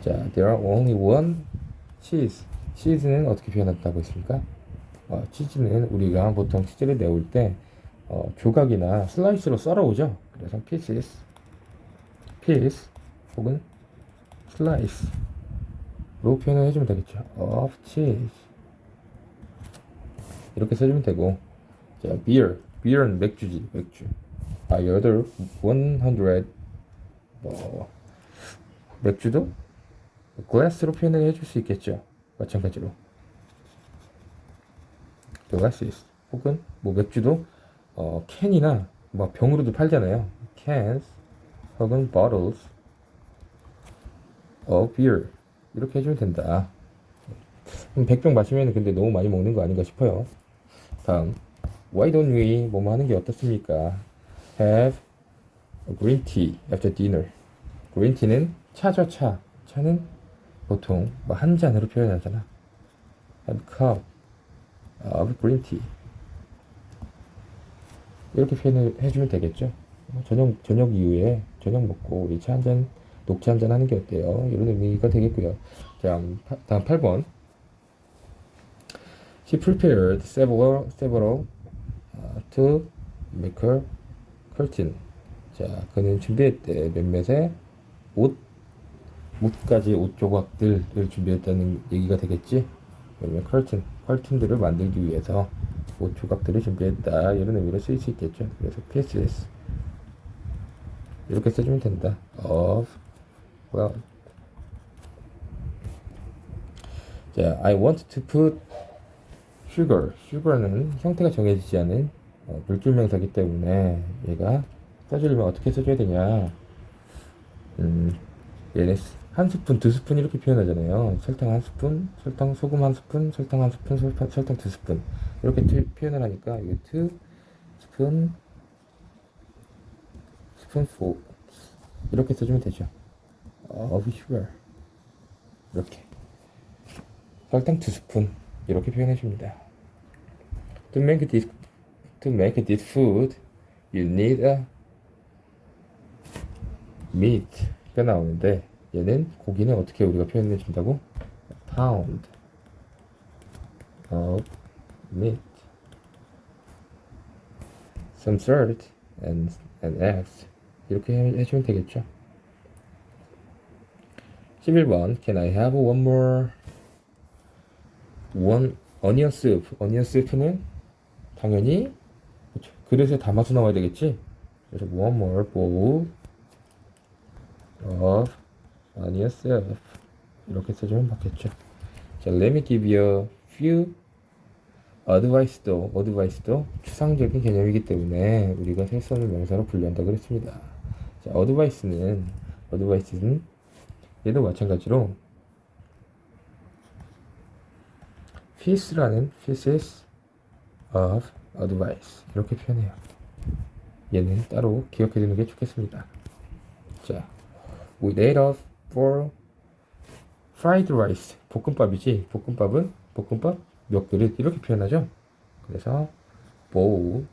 자, there are only one cheese. cheese는 어떻게 표현한다고 했습니까? 치즈는 우리가 보통 치즈를 내올 때 조각이나 슬라이스로 썰어오죠. 그래서 pieces, piece 혹은 slice로 표현을 해주면 되겠죠. of cheese 이렇게 써주면 되고, 자, beer는 맥주지, 맥주. By other 100 맥주도 glass로 표현을 해줄 수 있겠죠. 마찬가지로 glasses 혹은 뭐 맥주도 캔이나 뭐 병으로도 팔잖아요. cans 혹은 bottles of beer 이렇게 해주면 된다. 100병 마시면 근데 너무 많이 먹는 거 아닌가 싶어요. 다음, why don't we 뭐뭐 하는 게 어떻습니까? have a green tea after dinner. green tea는 차죠, 차. 차는 보통 뭐 한 잔으로 표현하잖아. have a cup of green tea 이렇게 표현을 해주면 되겠죠. 저녁 이후에 저녁 먹고 우리 차 한 잔, 녹차 한 잔 하는 게 어때요? 이런 의미가 되겠고요. 자, 다음 8번. She prepared several to make her curtain. 자, 그는 준비했대 몇몇의 뭇가지 옷 조각들을 준비했다는 얘기가 되겠지. 왜냐면 curtain들을 만들기 위해서 옷 조각들을 준비했다 이런 의미로 쓰일 수 있겠죠. 그래서 pieces 이렇게 써주면 된다. of well. 자, I want to put sugar는 형태가 정해지지 않은 물질 명사이기 때문에 얘가 써주려면 어떻게 써줘야 되냐. 얘는 한 스푼, 두 스푼 이렇게 표현하잖아요. 설탕 한 스푼, 소금 한 스푼, 설탕 한 스푼, 설탕 두 스푼 이렇게 표현을 하니까 이게 two spoonful 이렇게 써주면 되죠. of sugar 이렇게 설탕 두 스푼 이렇게 표현해 줍니다. To make this food, you need a meat가 나오는데 얘는 고기는 어떻게 우리가 표현해 준다고? pound of meat, some salt and eggs 이렇게 해주면 되겠죠. 11번 Can I have one onion soup? onion soup는 당연히 그쵸, 그릇에 담아서 나와야 되겠지. 그래서 one more bowl of onion soup 이렇게 써주면 맞겠죠. 자, let me give you a few advice도 추상적인 개념이기 때문에 우리가 실선을 명사로 분류한다고 그랬습니다. 자, advice는 얘도 마찬가지로 pieces of advice 이렇게 표현해요. 얘는 따로 기억해 두는 게 좋겠습니다. 자, we ate off for fried rice. 볶음밥이지. 볶음밥 몇 그릇 이렇게 표현하죠. 그래서 bowl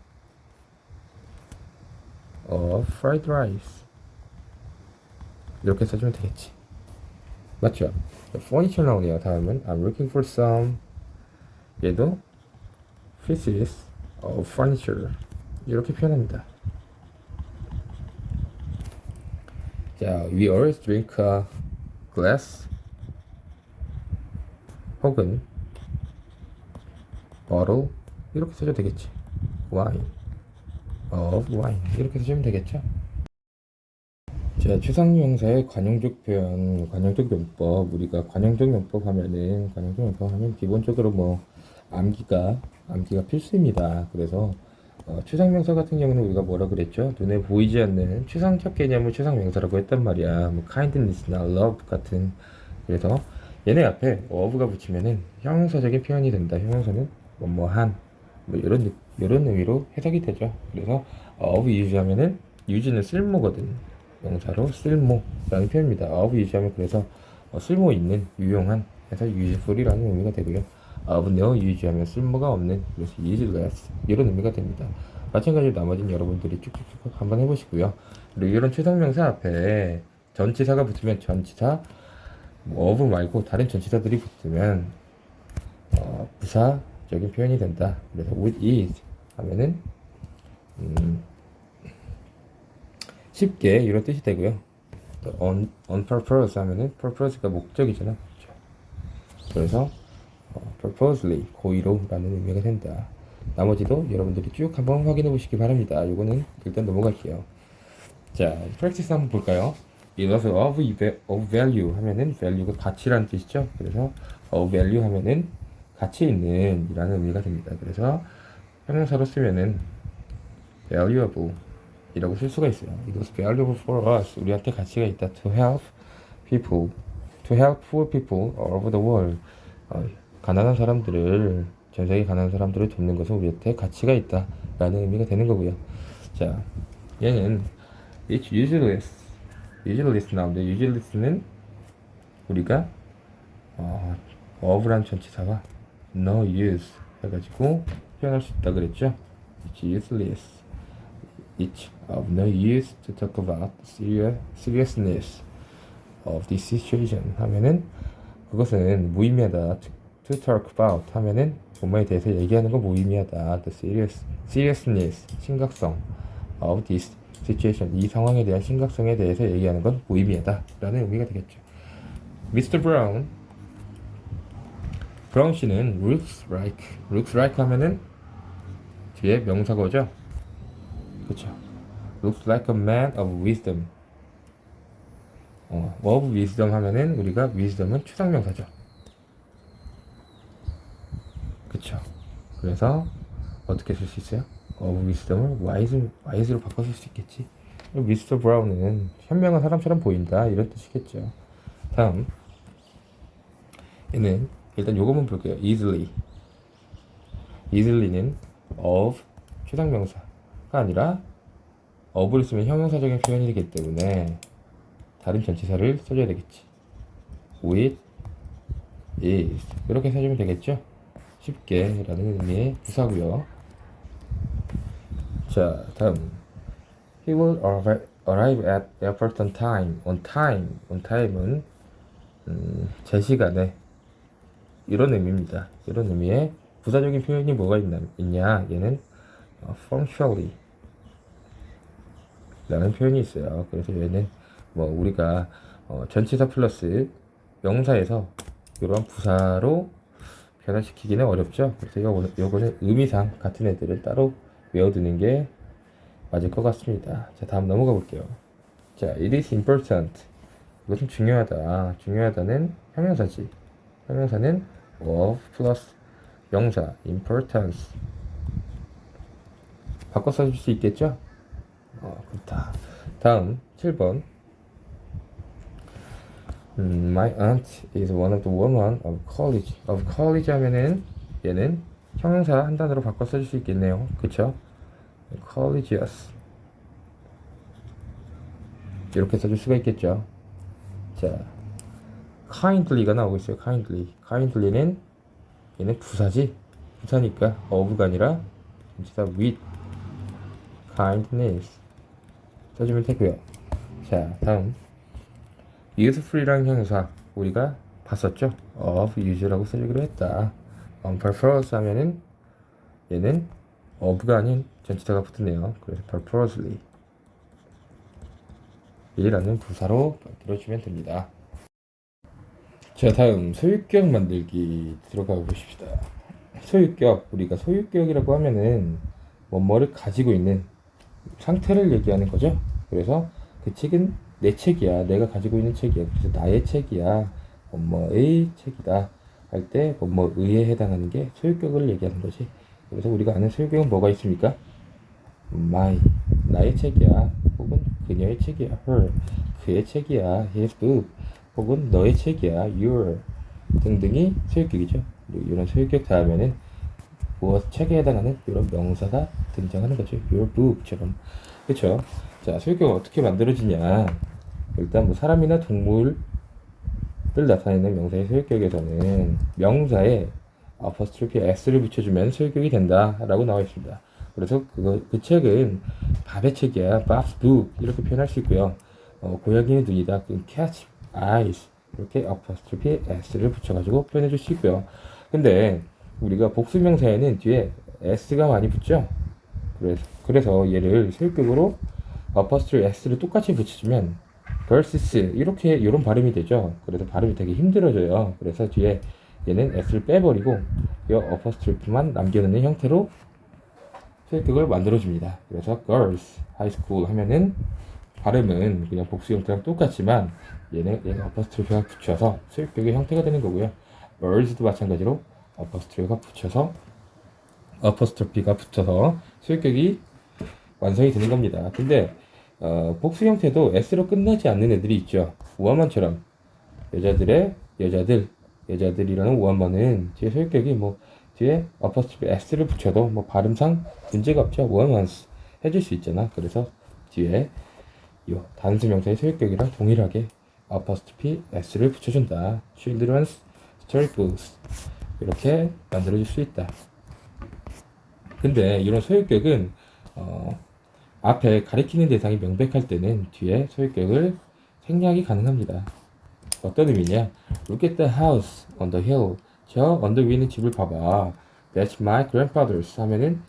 of fried rice 이렇게 써주면 되겠지. 맞죠? furniture 나오네요. 다음은 I'm looking for some. 얘도 pieces of furniture 이렇게 표현합니다. 자, we always drink a glass 혹은 bottle 이렇게 써도 되겠지. wine of wine 이렇게 쓰시면 되겠죠. 자, 추상명사의 관용적 표현, 관용적 용법. 우리가 관용적 용법 하면 기본적으로 뭐 암기가 필수입니다. 그래서 추상명사 같은 경우는 우리가 뭐라 그랬죠? 눈에 보이지 않는 추상적 개념을 추상명사라고 했단 말이야. 뭐 kindness나 love 같은. 그래서 얘네 앞에 of가 붙이면은 형용사적인 표현이 된다. 형용사는 뭐뭐한 뭐 이런 의미로 해석이 되죠. 그래서 of 유지하면은 유지는 쓸모거든. 명사로 쓸모라는 표현입니다. of 유지하면 그래서 쓸모 있는, 유용한 해서 useful이라는 의미가 되고요. of no 유지하면 쓸모가 없는, 그래서 useless 이런 의미가 됩니다. 마찬가지로 나머지는 여러분들이 쭉쭉쭉 한번 해보시고요. 그리고 이런 최상명사 앞에 전치사가 붙으면 전치사, 뭐 of 말고 다른 전치사들이 붙으면 부사적인 표현이 된다. 그래서 with is 하면은 쉽게 이런 뜻이 되고요. 또 on purpose 하면은 purpose가 목적이잖아. 목적. 그래서 purposely 고의로라는 의미가 된다. 나머지도 여러분들이 쭉 한번 확인해 보시기 바랍니다. 요거는 일단 넘어갈게요. 자, practice 한번 볼까요? 이어서 of value 하면은 value가 가치라는 뜻이죠. 그래서 of value 하면은 가치 있는 이라는 의미가 됩니다. 그래서 형용사로 쓰면은 valuable 이라고 쓸 수가 있어요. It was valuable for us. 우리한테 가치가 있다. To help people, to help poor people all over the world. 가난한 사람들을, 전 세계 가난한 사람들을 돕는 것은 우리한테 가치가 있다 라는 의미가 되는 거고요. 자, 얘는 it's useless 나오는데 useless는 우리가 of란 전치사와 no use 해가지고 표현할 수 있다 그랬죠. It's useless. It's of no use to talk about the seriousness of this situation 하면은 그것은 무의미하다. To talk about 하면은 뭐뭐에 대해서 얘기하는 거 무의미하다. The seriousness 심각성 of this situation 이 상황에 대한 심각성에 대해서 얘기하는 건 무의미하다 라는 의미가 되겠죠. Mr. Brown 브라운 씨는 looks like 하면은 뒤에 명사고죠. 그쵸. looks like a man of wisdom. of wisdom 하면은 우리가 wisdom은 추상명사죠. 그쵸. 그래서 어떻게 쓸 수 있어요? of wisdom을 wise로 바꿔 쓸 수 있겠지. 미스터 브라운은 현명한 사람처럼 보인다 이런 뜻이겠죠. 다음 얘는 일단 요거만 볼게요. easily.는 of 추상명사가 아니라 of를 쓰면 형용사적인 표현이 되기 때문에 다른 전치사를 써줘야 되겠지. with is 이렇게 써주면 되겠죠. 쉽게 라는 의미의 부사고요. 자, 다음 he will arrive at airport on time. on time은 제 시간에 이런 의미입니다. 이런 의미의 부사적인 표현이 뭐가 있냐? 얘는 punctually 라는 표현이 있어요. 그래서 얘는 뭐 우리가 전치사 플러스 명사에서 이런 부사로 변화시키기는 어렵죠. 그래서 요거는 의미상 같은 애들을 따로 외워두는 게 맞을 것 같습니다. 자, 다음 넘어가 볼게요. 자, it is important. 이것은 중요하다. 중요하다는 형용사지. 형용사는 of 플러스 명사 importance 바꿔 써줄 수 있겠죠? 그렇다. 다음 7번 My aunt is one of the women of college. of college 하면은 얘는 형용사 한 단어로 바꿔 써줄 수 있겠네요. 그쵸? collegious 이렇게 써줄 수가 있겠죠. 자, kindly가 나오고 있어요. kindly는 얘는 부사지. 부사니까 of가 아니라 진짜 with kindness 써주면 되고요. 자, 다음 useful이라는 형용사 우리가 봤었죠. of use라고 써주기로 했다. on purpose 하면은 얘는 of가 아닌 전치사가 붙었네요. 그래서 purposely 이라는 부사로 만들어주면 됩니다. 자, 다음 소유격 만들기 들어가 보십시다. 소유격, 우리가 소유격이라고 하면은 뭐뭐를 가지고 있는 상태를 얘기하는 거죠. 그래서 그 책은 내 책이야, 내가 가지고 있는 책이야, 그래서 나의 책이야, 뭐뭐의 책이다 할 때 뭐뭐의에 해당하는 게 소유격을 얘기하는 거지. 그래서 우리가 아는 소유격은 뭐가 있습니까? my, 나의 책이야, 혹은 그녀의 책이야, her, 그의 책이야, his book, 혹은 너의 책이야, your 등등이 소유격이죠. 이런 소유격 다음에는 무엇 책에 해당하는 이런 명사가 등장하는 거죠. your book처럼. 그렇죠? 자, 소유격은 어떻게 만들어지냐? 일단 뭐 사람이나 동물을 나타내는 명사의 소유격에서는 명사에 apostrophe s를 붙여주면 소유격이 된다라고 나와 있습니다. 그래서 그 책은 밥의 책이야. Bob's book. 이렇게 표현할 수 있고요. 고양이의 눈이다. cat's eyes. 이렇게 apostrophe s를 붙여가지고 표현해 줄 수 있고요. 근데 우리가 복수명사에는 뒤에 s가 많이 붙죠? 그래서 얘를 소유격으로 apostrophe s를 똑같이 붙여주면 versus 이렇게 이런 발음이 되죠. 그래서 발음이 되게 힘들어져요. 그래서 뒤에 얘는 s를 빼버리고 이 apostrophe만 남겨놓는 형태로 소유격을 만들어줍니다. 그래서 girls high school 하면은 발음은 그냥 복수 형태랑 똑같지만 얘가 apostrophe가 붙여서 소유격의 형태가 되는 거고요. birds도 마찬가지로 apostrophe가 붙여서 소유격이 완성이 되는 겁니다. 근데 복수 형태도 s로 끝나지 않는 애들이 있죠. 우한만처럼 여자들이라는 우한만은 뒤에 소유격이 뒤에 apostrophe s를 붙여도 발음상 문제가 없죠. 우한만스 해줄 수 있잖아. 그래서 뒤에 이 단수명사의 소유격이랑 동일하게 apostrophe s를 붙여준다. Children's storybooks 이렇게 만들어줄 수 있다. 근데 이런 소유격은 앞에 가리키는 대상이 명백할 때는 뒤에 소유격을 생략이 가능합니다. 어떤 의미냐? Look at the house on the hill. 저 언덕 위에 있는 집을 봐봐. That's my grandfather's 하면은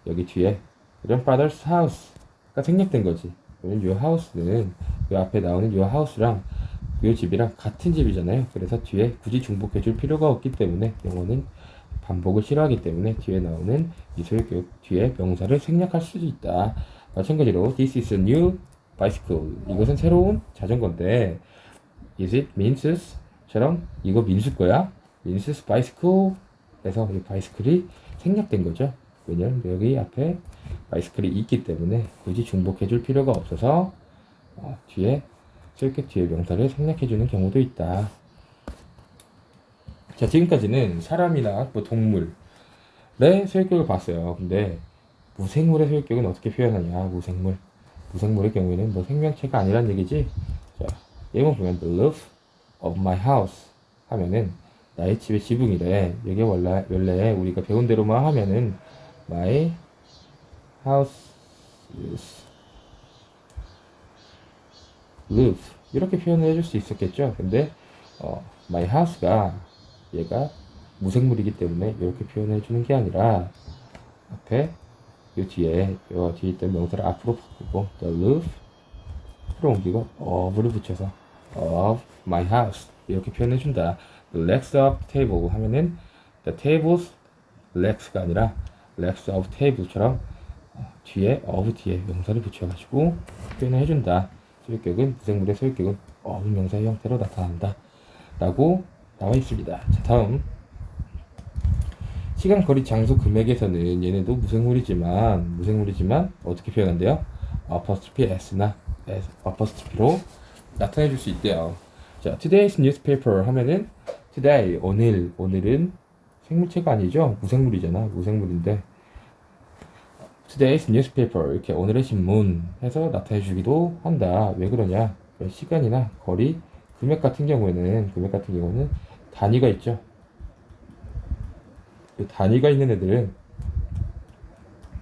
여기 뒤에 grandfather's house가 생략된 거지. 이 house는 이 앞에 나오는 이 house랑 이 집이랑 같은 집이잖아요. 그래서 뒤에 굳이 중복해 줄 필요가 없기 때문에 영어는 반복을 싫어하기 때문에 뒤에 나오는 이 소유격 뒤에 명사를 생략할 수도 있다. 마찬가지로 this is a new bicycle. 이것은 새로운 자전거인데 is it Mince's? 처럼 이거 민수 거야? Mince's bicycle? 그래서 이 바이스클이 생략된 거죠. 왜냐면 여기 앞에 바이스클이 있기 때문에 굳이 중복해 줄 필요가 없어서 뒤에 소유격 뒤에 명사를 생략해 주는 경우도 있다. 자, 지금까지는 사람이나 동물의 소유격을 봤어요. 근데 무생물의 소유격은 어떻게 표현하냐? 무생물의 경우에는 생명체가 아니란 얘기지. 자, 예문 보면 the roof of my house 하면은 나의 집의 지붕이래. 이게 원래 우리가 배운 대로만 하면은 my house is roof 이렇게 표현을 해줄 수 있었겠죠. 근데 my house가 얘가 무생물이기 때문에 이렇게 표현해 주는 게 아니라 앞에 요 뒤에 있던 명사를 앞으로 바꾸고 the roof 앞으로 옮기고 of를 붙여서 of my house 이렇게 표현해 준다. The legs of table 하면은 the table's legs가 아니라 legs of table처럼 뒤에 of 뒤에 명사를 붙여가지고 표현을 해준다. 소유격은 무생물의 소유격은 of 명사의 형태로 나타난다 라고 나와 있습니다. 자, 다음 시간, 거리, 장소, 금액에서는 얘네도 무생물이지만 어떻게 표현한대요? apostrophe s나 apostrophe로 나타내 줄 수 있대요. 자, today's newspaper 하면은 today 오늘은 생물체가 아니죠? 무생물인데 today's newspaper 이렇게 오늘의 신문 해서 나타내 주기도 한다. 왜 그러냐? 시간이나 거리, 금액 같은 경우에는 단위가 있죠. 그 단위가 있는 애들은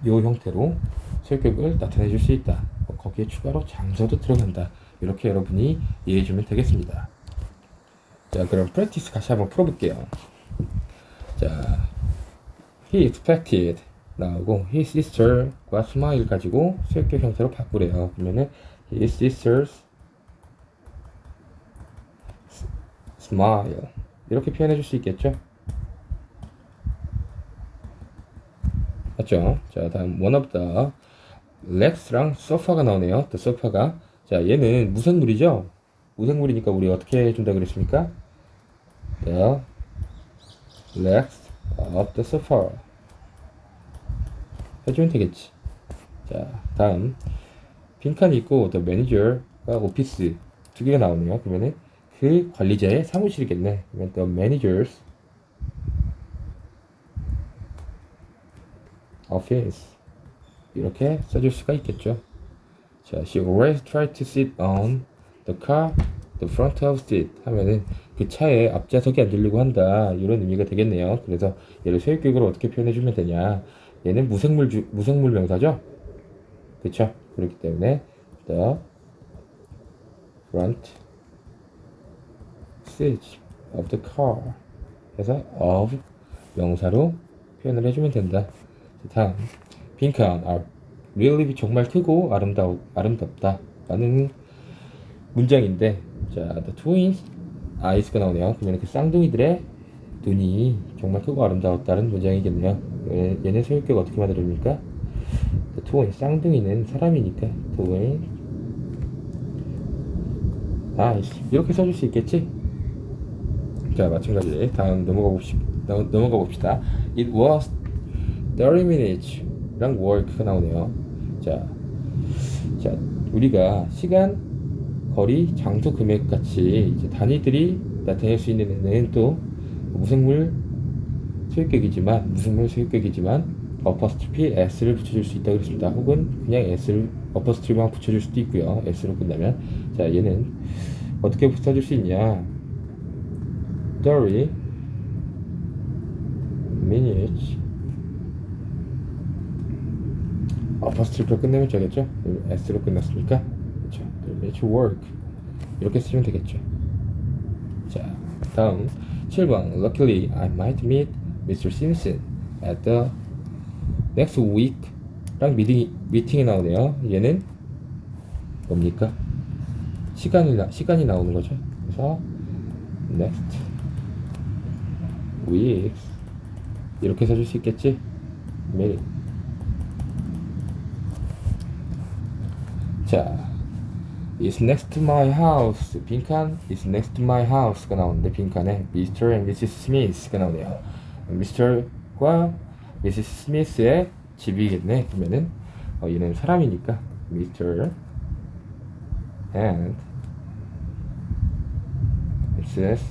이 형태로 소유격을 나타내 줄 수 있다. 거기에 추가로 장소도 들어간다. 이렇게 여러분이 이해해 주면 되겠습니다. 자, 그럼 프랙티스 같이 한번 풀어볼게요. 자, he expected 나오고 his sister과 smile 가지고 소유격 형태로 바꾸래요. 그러면은 his sister's smile 이렇게 표현해 줄 수 있겠죠? 맞죠? 자, 다음 one of the legs랑 sofa가 나오네요. the sofa가 자, 얘는 무생물이죠? 무생물이니까 우리 어떻게 해준다 그랬습니까? The legs of the sofa 해주면 되겠지. 자, 다음 빈칸이 있고 the manager가 오피스 두 개가 나오네요. 그러면은 그 관리자의 사무실이겠네. 그러면 the manager's office 이렇게 써줄 수가 있겠죠. 자, she always tried to sit on the front of seat 하면은 그 차의 앞좌석에 앉으려고 한다. 이런 의미가 되겠네요. 그래서 얘를 소유격으로 어떻게 표현해주면 되냐? 얘는 무생물 명사죠. 그쵸? 그렇기 때문에 the front seat of the car 해서 of 명사로 표현을 해주면 된다. 다음 빈칸 really 정말 크고 아름답다 라는 문장인데, 자 the twins eyes가 나오네요. 그러면 그 쌍둥이들의 눈이 정말 크고 아름다웠다는 문장이겠네요. 얘네 소유격 어떻게 만들어줍니까? the twins 쌍둥이는 사람이니까 twins eyes 이렇게 써줄 수 있겠지? 자 마찬가지 다음 넘어가 봅시다. It was 30 minutes 랑 work가 나오네요. 자 우리가 시간, 거리, 장소, 금액 같이 이제 단위들이 나타낼 수 있는 애는 또 무생물 소유격이지만 어퍼스트로피 s를 붙여줄 수 있다고 그랬습니다. 혹은 그냥 s를 어퍼스트로피만 붙여줄 수도 있고요. s로 끝나면. 자 얘는 어떻게 써줄 수 있냐? 30 minutes 어퍼스트로피로 끝내면 되겠죠? s로 끝났으니까. 그렇죠. minutes work 이렇게 쓰면 되겠죠. 자 다음 7번 Luckily I might meet Mr. Simpson at the next week 랑 미팅이 나오네요. 얘는 뭡니까? 시간이 나오는 거죠. 그래서 next week 이렇게 써줄 수 있겠지? meeting. 자 is next to my house 빈칸 is next to my house가 나오는데 빈칸에 Mr. and Mrs. Smith가 나오네요. Mr과 Mrs. Smith의 집이겠네. 그러면은 얘는 사람이니까 Mr. and Mrs.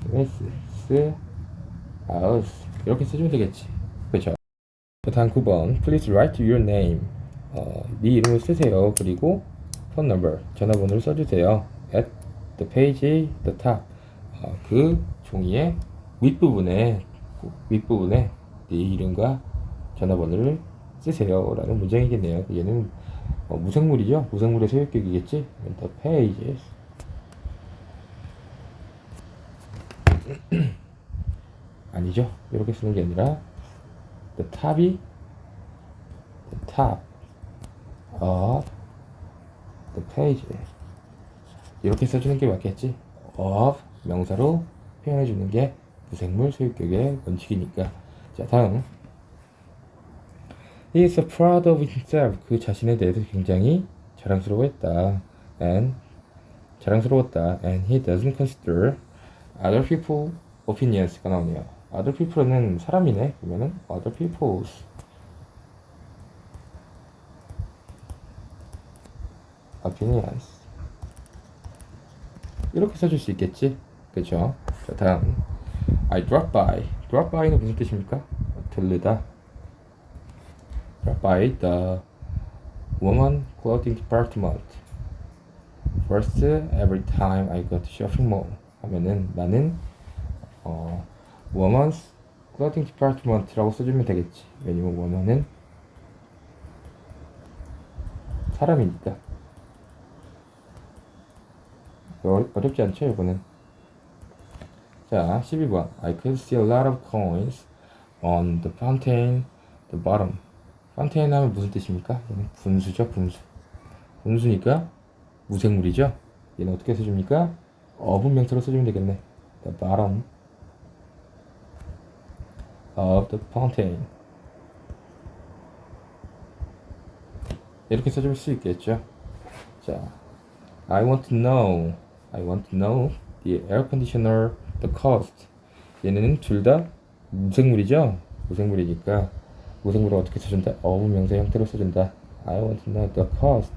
Smith's house 이렇게 써주면 되겠지. 그렇죠. 다음 9번 Please write your name 네 이름을 쓰세요. 그리고 phone number 전화번호를 써주세요. At the page, the top 그 종이의 윗부분에 네 이름과 전화번호를 쓰세요 라는 문장이겠네요. 얘는 무생물이죠. 무생물의 소유격이겠지. The pages 아니죠. 이렇게 쓰는 게 아니라 the top of the page 이렇게 써주는 게 맞겠지. of 명사로 표현해주는 게 무생물 소유격의 원칙이니까. 자 다음 He is proud of himself 그 자신에 대해서 굉장히 자랑스러웠다 and he doesn't consider other people's opinions가 나오네요. other people는 사람이네. 그러면은 other people's opinions 이렇게 써줄 수 있겠지. 그쵸? 자 다음 I drop by는 무슨 뜻입니까? 들르다. drop by the woman clothing department first every time I go to shopping mall 하면은 나는 woman's clothing department라고 써주면 되겠지. 왜냐면 woman은 사람이니까. 어렵지 않죠 이거는. 자 12번 I could see a lot of coins on the fountain the bottom. fountain 하면 무슨 뜻입니까? 얘는 분수죠. 분수니까 무생물이죠. 얘는 어떻게 써줍니까? 어분명사로 써주면 되겠네. the bottom of the fountain 이렇게 써줄 수 있겠죠. 자 I want to know the air conditioner the cost. 얘는 둘 다 무생물이죠. 무생물이니까 무생물을 어떻게 써준다? 어분명사 형태로 써준다. I want to know the cost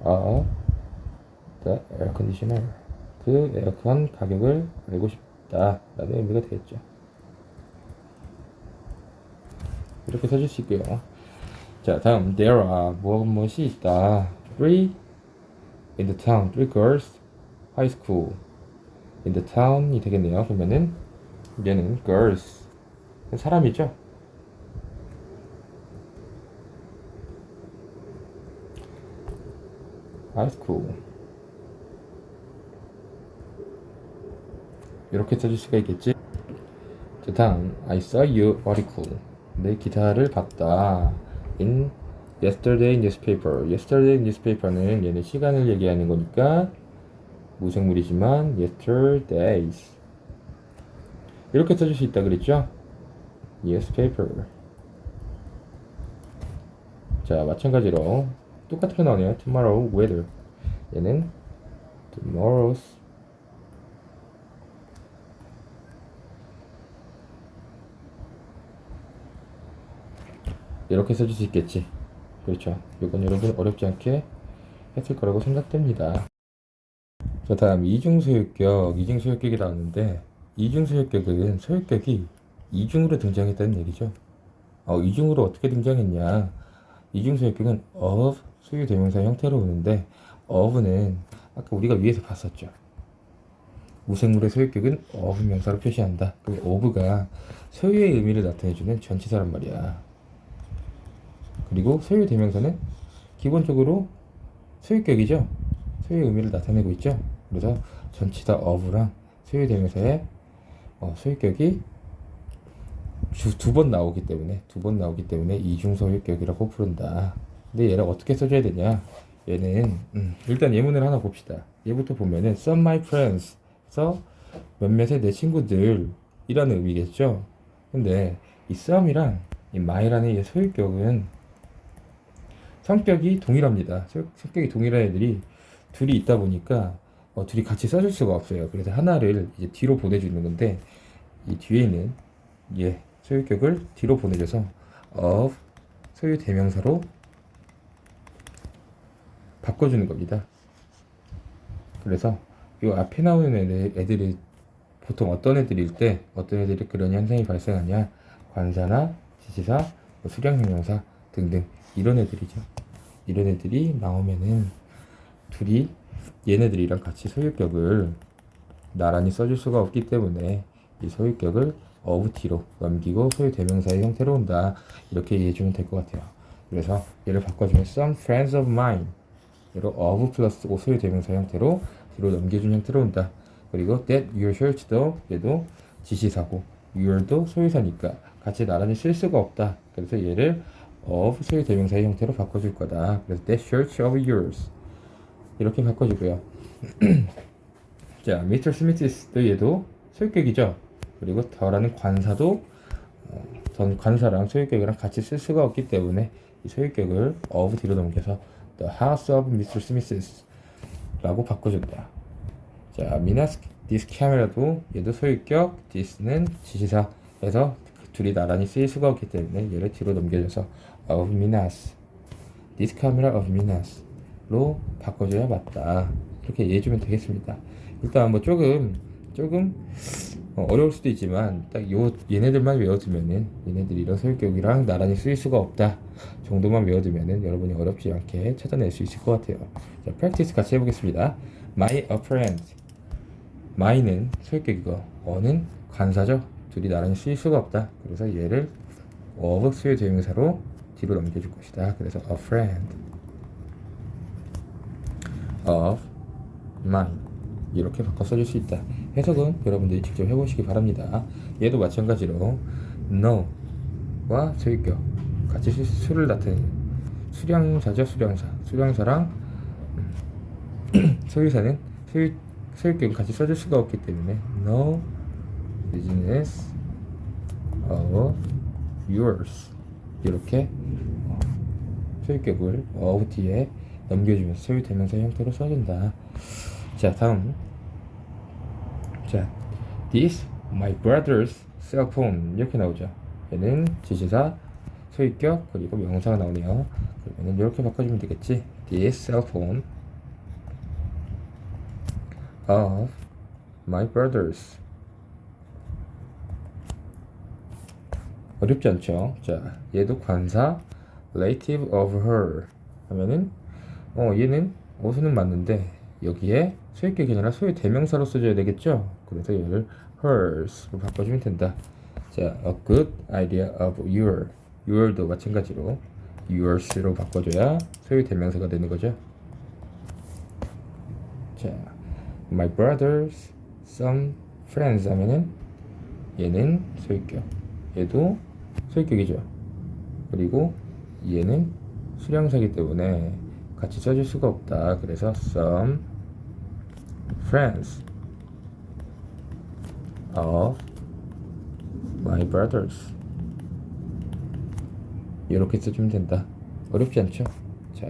of the air conditioner. 그 에어컨 가격을 알고 싶다 라는 의미가 되겠죠. 이렇게 써줄 수 있고요. 자 다음 there are 무엇이 있다. 3 in the town, 3 girls high school in the town이 되겠네요. 그러면은 얘는 girls 사람이죠. That's cool. 이렇게 써줄 수가 있겠지. 자, 다음 I saw you article. 내 기사를 봤다. In yesterday newspaper. yesterday newspaper는 얘는 시간을 얘기하는 거니까 무생물이지만 yesterdays 이렇게 써줄 수 있다 그랬죠. newspaper. 자, 마찬가지로 똑같은 거 나오네요. tomorrow weather. 얘는 tomorrow's 이렇게 써줄 수 있겠지. 그렇죠. 이건 여러분 어렵지 않게 했을 거라고 생각됩니다. 자, 다음 이중소유격. 이중소유격이 나왔는데 이중소유격은 소유격이 이중으로 등장했다는 얘기죠. 이중으로 어떻게 등장했냐. 이중소유격은 of 소유대명사 형태로 오는데 of는 아까 우리가 위에서 봤었죠. 무생물의 소유격은 of 명사로 표시한다. 그 of가 소유의 의미를 나타내주는 전치사란 말이야. 그리고 소유대명사는 기본적으로 소유격이죠. 소유의 의미를 나타내고 있죠. 그래서 전치사 of랑 소유대명사의 소유격이 두 번 나오기 때문에 이중소유격이라고 부른다. 근데 얘를 어떻게 써줘야 되냐? 얘는 일단 예문을 하나 봅시다. 얘부터 보면은 some my friends에서 몇몇의 내 친구들 이라는 의미겠죠. 근데 이 some이랑 이 my라는 이 소유격은 성격이 동일합니다. 성격이 동일한 애들이 둘이 있다 보니까 둘이 같이 써줄 수가 없어요. 그래서 하나를 이제 뒤로 보내주는 건데 이 뒤에 있는 소유격을 뒤로 보내줘서 of 소유 대명사로 바꿔주는 겁니다. 그래서 이 앞에 나오는 애들이 보통 어떤 애들일 때 어떤 애들이 그런 현상이 발생하냐, 관사나 지시사, 수량형용사 등등 이런 애들이죠. 이런 애들이 나오면은 둘이 얘네들이랑 같이 소유격을 나란히 써줄 수가 없기 때문에 이 소유격을 of 뒤로 넘기고 소유 대명사의 형태로 온다. 이렇게 이해해주면 될 것 같아요. 그래서 얘를 바꿔주면 some friends of mine 얘로 of 플러스 소유 대명사 형태로 뒤로 넘겨준 형태로 온다. 그리고 that your shirt도 얘도 지시사고 your도 소유사니까 같이 나란히 쓸 수가 없다. 그래서 얘를 of 소유 대명사의 형태로 바꿔줄 거다. 그래서 that shirt of yours 이렇게 바꿔주고요. 자, Mr. Smith도 얘도 소유격이죠. 그리고 더라는 관사도 전 관사랑 소유격이랑 같이 쓸 수가 없기 때문에 이 소유격을 of 뒤로 넘겨서 The House of Mr. Smith's 라고 바꿔준다. 자, Minas this camera도 얘도 소유격, this는 지시사에서 둘이 나란히 쓰일 수가 없기 때문에 얘를 뒤로 넘겨줘서 of Minas this camera of Minas로 바꿔줘야 맞다. 이렇게 이해해주면 되겠습니다. 일단 뭐 조금 어려울 수도 있지만 딱 얘네들만 외워두면은 얘네들이 이런 소유격이랑 나란히 쓰일 수가 없다 정도만 외워두면은 여러분이 어렵지 않게 찾아낼 수 있을 것 같아요. 자, 프랙티스 같이 해보겠습니다. My a friend. my는 소유격이고 어는 관사죠. 둘이 나란히 쓰일 수가 없다. 그래서 얘를 of 소유 대명사로 뒤로 넘겨줄 것이다. 그래서 a friend of mine 이렇게 바꿔 써줄 수 있다. 해석은 여러분들이 직접 해보시기 바랍니다. 얘도 마찬가지로 no와 소유격 같이 수를 나타내는 수량사죠. 수량사랑 소유사는 소유격은 같이 써줄 수가 없기 때문에 no business of yours 이렇게 소유격을 of 뒤에 넘겨주면서 소유 대명사 형태로 써준다. 자, 다음. 자, this my brother's cell phone 이렇게 나오죠. 얘는 지시사, 소유격 그리고 명사가 나오네요. 그러면 이렇게 바꿔주면 되겠지. This cell phone of my brother's. 어렵지 않죠? 자, 얘도 관사 relative of her 하면은 얘는 어수는 맞는데 여기에 소유격이 아니라 소유 대명사로 써줘야 되겠죠? 그래서 얘를 hers로 바꿔주면 된다. 자, 자, a good idea of your도 마찬가지로 yours로 바꿔줘야 소유 대명사가 되는 거죠. 자, my brothers, some friends 하면은 얘는 소유격, 얘도 소유격이죠. 그리고 얘는 수량사이기 때문에 같이 써줄 수가 없다. 그래서 some friends of my brothers 이렇게 써주면 된다. 어렵지 않죠? 자,